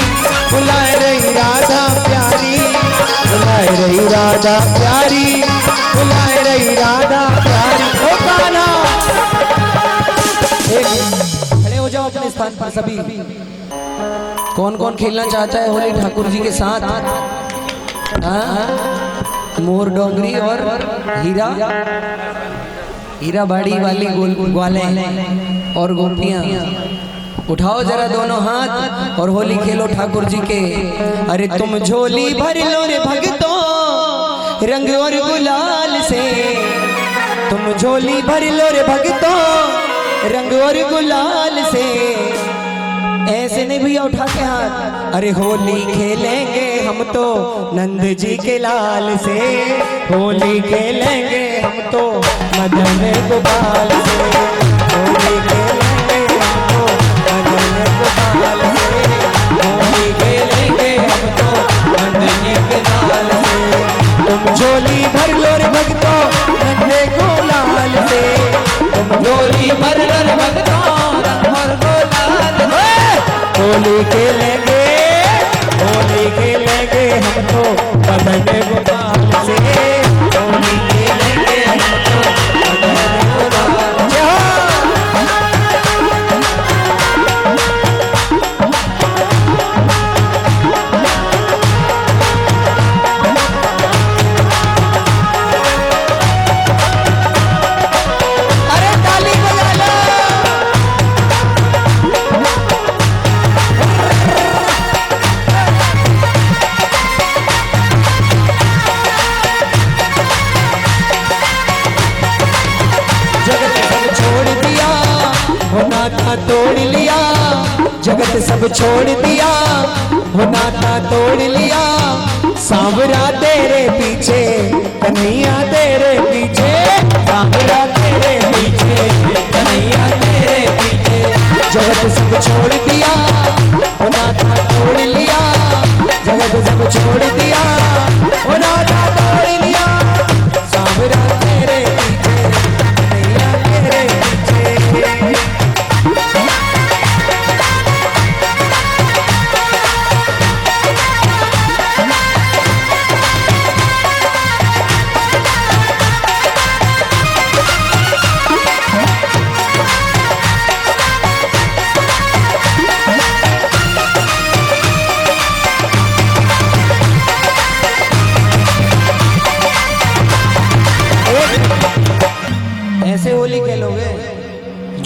बुलाए रही राधा प्यारी, बुलाए रही राधा प्यारी, बुलाए रही राधा प्यारी। ओ कान्हा, खड़े हो जाओ अपने स्थान पर सभी। कौन कौन खेलना चाहता है होली ठाकुर जी के साथ? मोर डोंगरी और हीरा, हीरा बाड़ी वाली ग्वाले और गोपियां। उठाओ जरा दोनों हाथ और होली खेलो ठाकुर जी के। अरे तुम झोली भर लो रे भगतों रंग और गुलाल से, तुम झोली भर लो रे भगतों रंग और गुलाल से। ऐसे नहीं भैया उठा के हाथ। अरे होली खेलेंगे हम तो नंद जी के लाल से, होली खेलेंगे हम तो मदन गोपाल से, होली खेलेंगे हम तो मदन गोपाल से, होली खेलेंगे हम तो नंद जी के लाल से। तुम झोली भर लो रे भक्तों नंद गोलाल से, तुम झोली भर लो रे भक्तों नंद गोलाल से। होली खेलेंगे, होली खेलेंगे हम तो मदन गोपाल से, होली खेलेंगे हम तो मदन गोपाल से। अरे ताली बजा लो। नाता तोड़ लिया, जगत सब छोड़ दिया, वो नाता तोड़ लिया। सांवरा तेरे पीछे, कन्हैया तेरे पीछे, सांवरा तेरे पीछे, कन्हैया तेरे पीछे। जगत सब छोड़ दिया, वो नाता तोड़ लिया, जगत सब छोड़ दिया, वो नाता तोड़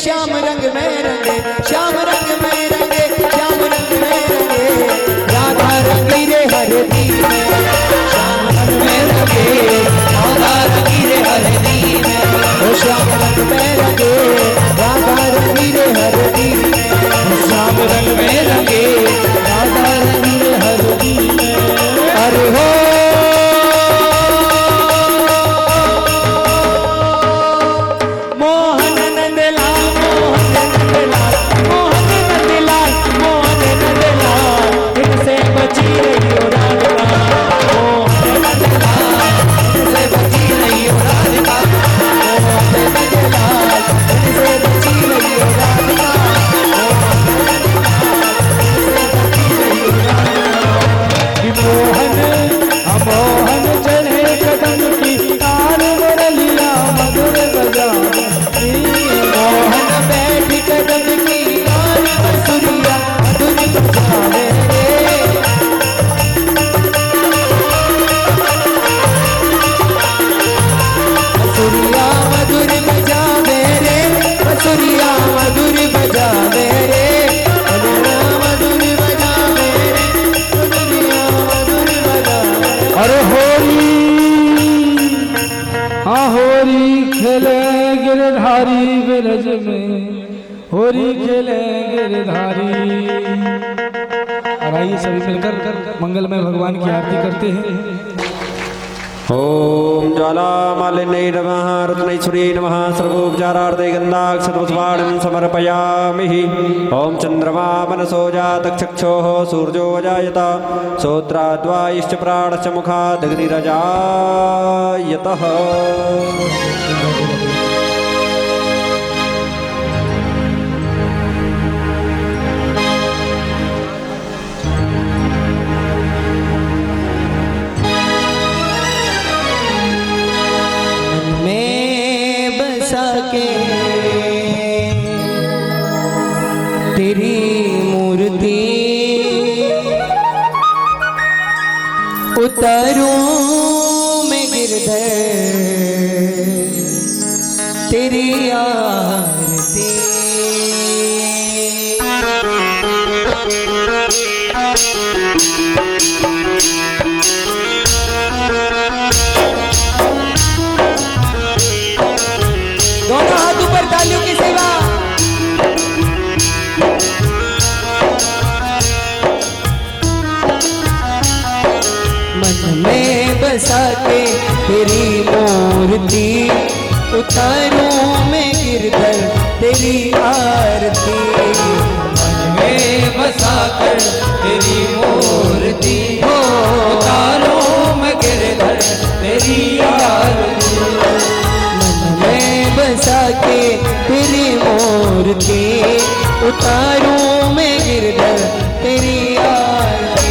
श्याम रंग में रंगे, श्याम रंग में रंगे, श्याम रंग में रंगे, राधा रंगी रे हरदी में, श्याम रंग में रंगे, राधा रंगी रे हरदी में, ओ श्याम रंग में रंगे, राधा रंगी रे हरदी में, श्याम रंग में रंगे, राधा रंगी रे हरदी में। अरे हो मोहन नंदलाल, मोहन नंदलाल, मोहन नंदलाल, मोहन नंदलाल, इनसे बची रही हो राधिका, मोहन नंदलाल, इनसे बची रही हो राधिका, मोहन नंदलाल, इनसे बची रही हो राधिका, मोहन अमोहन चढ़े कदम की तार मुरलिया मधुर बजा, मोहन बैठ कदम की तार बसुरिया मधुर बजावे रे, बसुरिया मधुर बजावे रे, बसुरिया मधुर बजावे रे, मधुर बजावे रे, बसुरिया मधुर बजावे। अरे होली, हाँ होली खेले गिरधारी ब्रज में, होली खेले गिरधारी। और आइए सभी मिलकर मंगलमय भगवान की आरती करते हैं। ओम ज्वालामालिन्यै नमः रत्नैश्वर्यै नमः सर्वोपचारार्थे गन्धाक्षतपुष्पाणं समर्पयामि। ओम चन्द्रमा मनसो जातचक्षुः सूर्यो अजायत श्रोत्राद्वायुश्च प्राणश्च मुखादग्निरजायतः। तेरी मूर्ति उतारूं मैं गिरधर, तेरी आरती दोनों हाथ ऊपर तालियों की सेवा। मन में बसा के तेरी मूर्ति उतारूं मैं गिरधर, तेरी आरती। मन में बसा कर तेरी मूर्ति उतारूं मैं गिरधर, तेरी आरती। मन में बसा के तेरी मूर्ति उतारूं मैं गिरधर, तेरी आरती।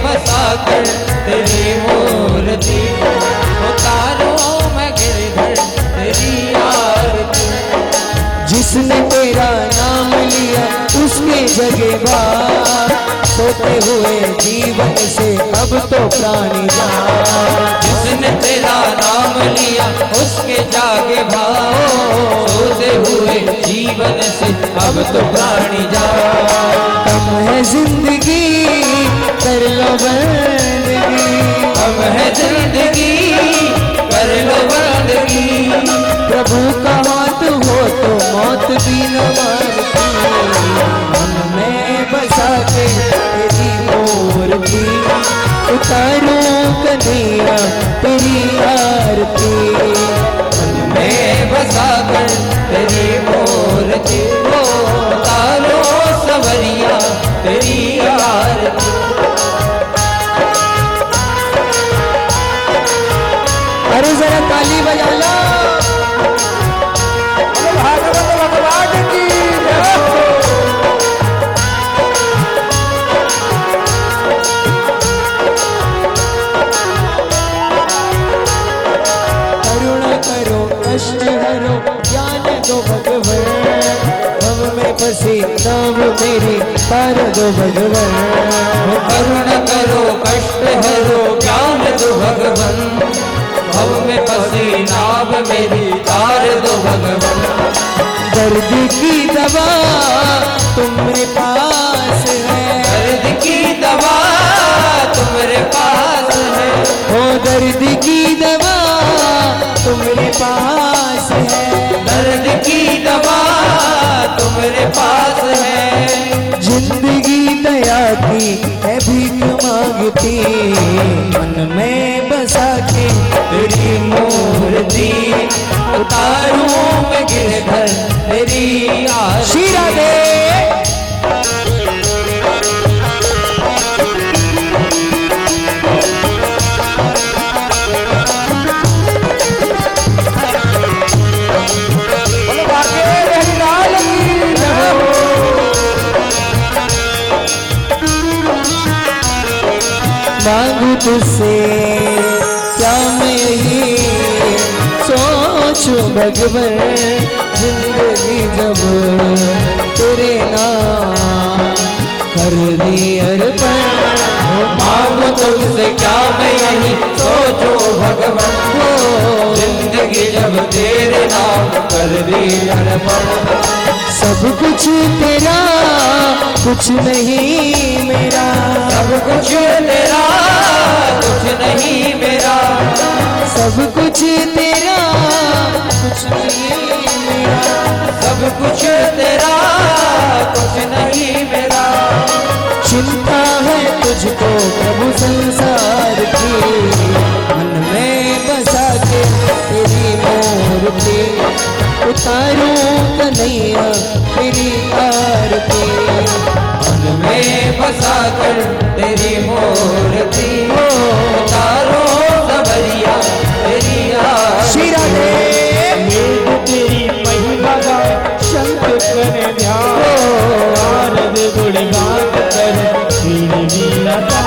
बसाकर तेरी मूर्ति उतारूं मैं गिरधर, तेरी आरती। जिसने तेरा नाम लिया उसके जगे बात, सोते हुए जीवन से अब तो प्राणी जा। जिसने तेरा नाम लिया उसके जागे भाव, सोते हुए जीवन से अब तो प्राणी जा। कम है जिंदगी कर लो बंदगी, कम है जिंदगी कर लो बंदगी। प्रभु का हाथ हो तो मौत भी न मारती। मन में बसा के तेरी मूर्ति उतारूं कन्हैया तेरी आरती। मन में बसाकर तेरी मूर्ति उतारो सवरिया तेरी आरती। अरे जरा ताली बजा लो। भागवत भगवान की करुणा करो कष्ट हरो ज्ञान दो भगवान, हम में फंसी नाव मेरी पार दो भगवान। करुणा करो कष्ट हरो ज्ञान दो भगवन, भव में फंसी नाव मेरी तार दो भगवन। दवा तुम्हारे पास है, दर्द की दवा तुम्हारे पास है, ओ दर्द की दवा तुम्हारे पास है, दर्द की दवा तुम्हारे पास है। जिंदगी दया की है भीख मांगती, मन में बसा के तेरी मूर्ति उतारूं मैं गिरधर तेरी आरती। शीरा दे मांगू तुझसे क्या मैं यही सोचूं भगवन, जिंदगी जब तेरे नाम कर दी अर्पण। मांगो तुझसे क्या मैं यही सोचो भगवान, हो जिंदगी जब तेरे नाम कर दी अर्पण। सब कुछ तेरा कुछ नहीं मेरा, सब कुछ तेरा कुछ नहीं मेरा, सब कुछ तेरा कुछ नहीं मेरा, सब कुछ तेरा कुछ नहीं मेरा। चिंता है तुझको प्रभु संसार की, मन में बसा के तेरी मूर्ति उतारूं कन्हैया तेरी आरती। मन में बसा कर तेरी मूर्ति उतारो सबरिया तेरी आरती। शीरा दे तेरी महिमा का शंख करे ध्यान, नारद गुणगान कर मेरी वीणता।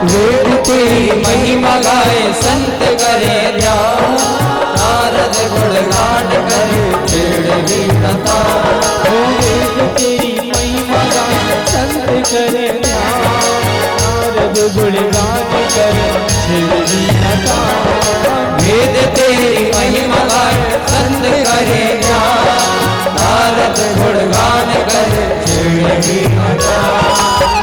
वेद तेरी महिमा गाए संत करे ध्यान, नारद गुणगान करे छेड़ वीणता। तेरी महिमा का संत करे ध्यान, नारद गुणगान करे छेड़ वीणता। वेद तेरी महिमा गाए संत करे ध्यान, नारद गुणगान करे छेड़ वीणता।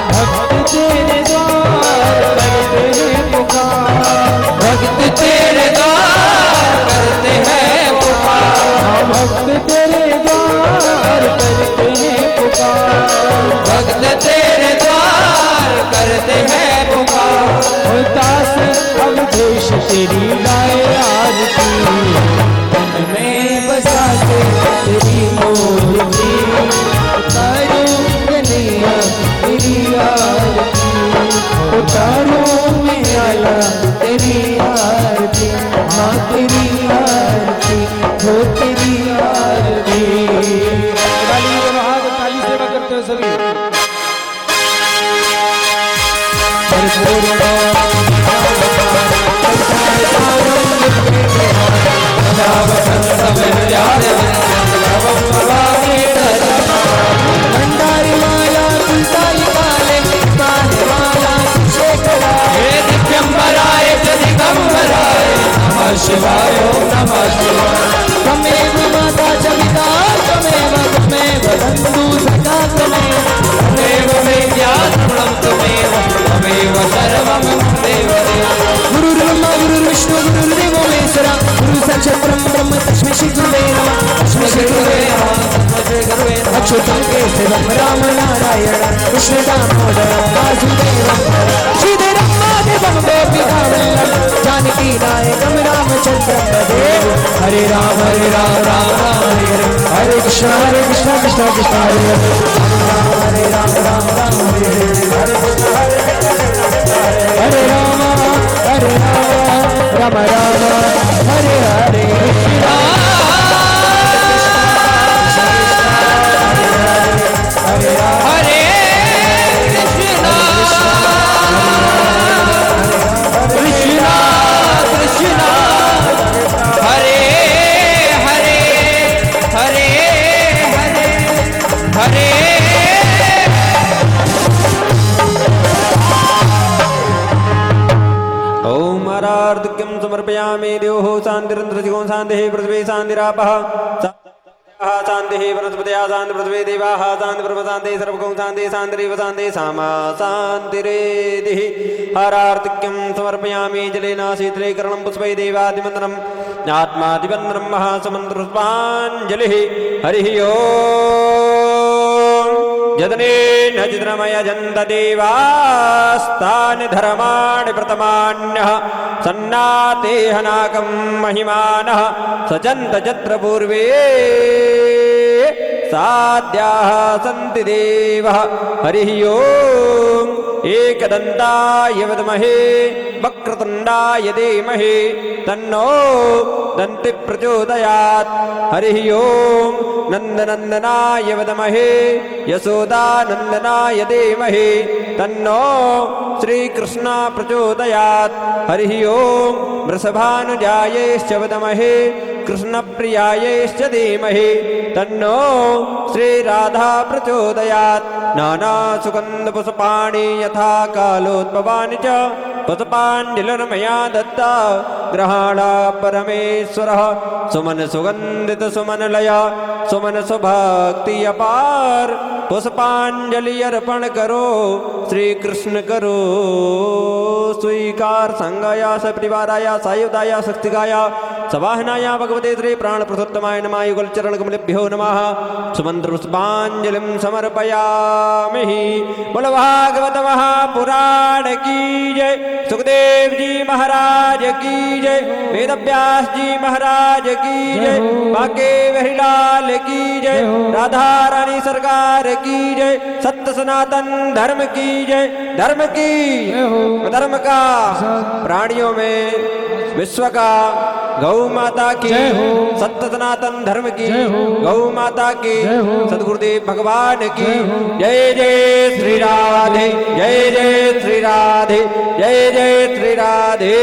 भक्त तेरे द्वार करते हैं पुकार, भक्त तेरे द्वार करते हैं पुकार, भक्त तेरे द्वार करते हैं पुकार। भक्त तेरे द्वार करते हैं पुकार। दास अवधेश तेरी गाए आरती, मन में बसा के तेरी मूर्ति उतारूं कन्हैया तेरी आरती। उतारूं मैं आया तेरी आरती, हाँ तेरी आरती हो तेरी आरती। ताली के महाग ताली सेवा करते हो सभी। भंडारी माला कुलताई काले काले माला शेखरा, हे दिगंबराय दिगंबराय नमः शिवाय ओम नमः शिवाय। त्वमेव माता च पिता त्वमेव बन्धु सखा त्वमेव वेद्यात्मनं त्वमेव त्वमेव सर्वं देव देव। गुरुर्ब्रह्मा गुरुर्विष्णु गुरुर्देवो महेश्वरा, गुरु साक्षात् ब्रह्म तस्मै श्री गुरुवे नमः। तस्मै श्री गुरुवे नमः। अच्युतं केशवं राम नारायण कृष्ण दामोदर वासुदेवं श्रीधरं माधवं गोपिकावल्लभं जानकी नायकं रामचन्द्रं भजे। हरे राम राम राम हरे हरे, हरे कृष्ण कृष्ण कृष्ण हरे हरे, हरे राम राम हरे हरे, हरे कृष्ण हरे राम राम राम हरे हरे। हरे कृष्णा कृष्णा कृष्णा हरे हरे हरे हरे हरे। ओम हरार्धक्यं समर्पयामि। देवो शान्तिरन्तरिक्षो शान्तिः पृथिवी शान्तिरापः। शांति वनस्पतया शांति पृथ्वी देवाः शांति ब्रह्म शांति सर्वगौ शांति शांतिरेव शांति सामा शांतिरेधिः हरार्तिक्यं समर्पयामि जलेन शीतलीकरणं पुष्पै देवादिवन्दनम् आत्मादिवन्दनं महासमन्त्रपुष्पाञ्जलिः हरिः ओम् यदनेन चित्रमयजन्त देवास्तानि धर्माणि प्रथमान्यः सन्नातेहनाकं महिमानः सचन्त चत्र पूर्वे साद्याः सन्ति देवः हरिः ओम् एकदन्ताय विद्महे वक्रतुण्डाय धीमहि तन्नो दन्ति प्रचोदयात् हरिः ओम् नन्दनन्दनाय विद्महे यशोदानन्दनाय धीमहि तन्नो श्रीकृष्ण प्रचोदयात् हरिः ओम् वृषभानुजायैश्च विद्महे कृष्णप्रियायैश्च धीमहि तन्नो श्रीराधा प्रचोदयात् नानासुगन्धपुष्पाणि यथा कालोद्भवानि च पुष्पाञ्जलिर्मया दत्ता ग्रहाणा परमेश्वरः सुमन सुगन्धित सुमनलय सुमन सुभक्ति अपार पुष्पांजलि अर्पण करो श्री कृष्ण करो स्वीकार संगाया सपरिवाराया सायुधाया शक्तिकाया सवाहनाया भगवते श्री प्राण पुरुषोत्तमाय नमः युगल चरण कमलेभ्यो नमः सुमंत्र पुष्पांजलिं समर्पयामि। बोल भागवत महापुराण की जय, सुखदेव जी महाराज की जय, वेदव्यास जी महाराज की जय, बांके बिहारी की जय, राधा रानी सरकार की जय, सत्य सनातन धर्म की जय, धर्म की धर्म का प्राणियों में विश्व का गौ माता की सत्य सनातन धर्म की गौ माता की सदगुरुदेव भगवान की जय जय श्री राधे जय जय श्री राधे जय जय श्री राधे।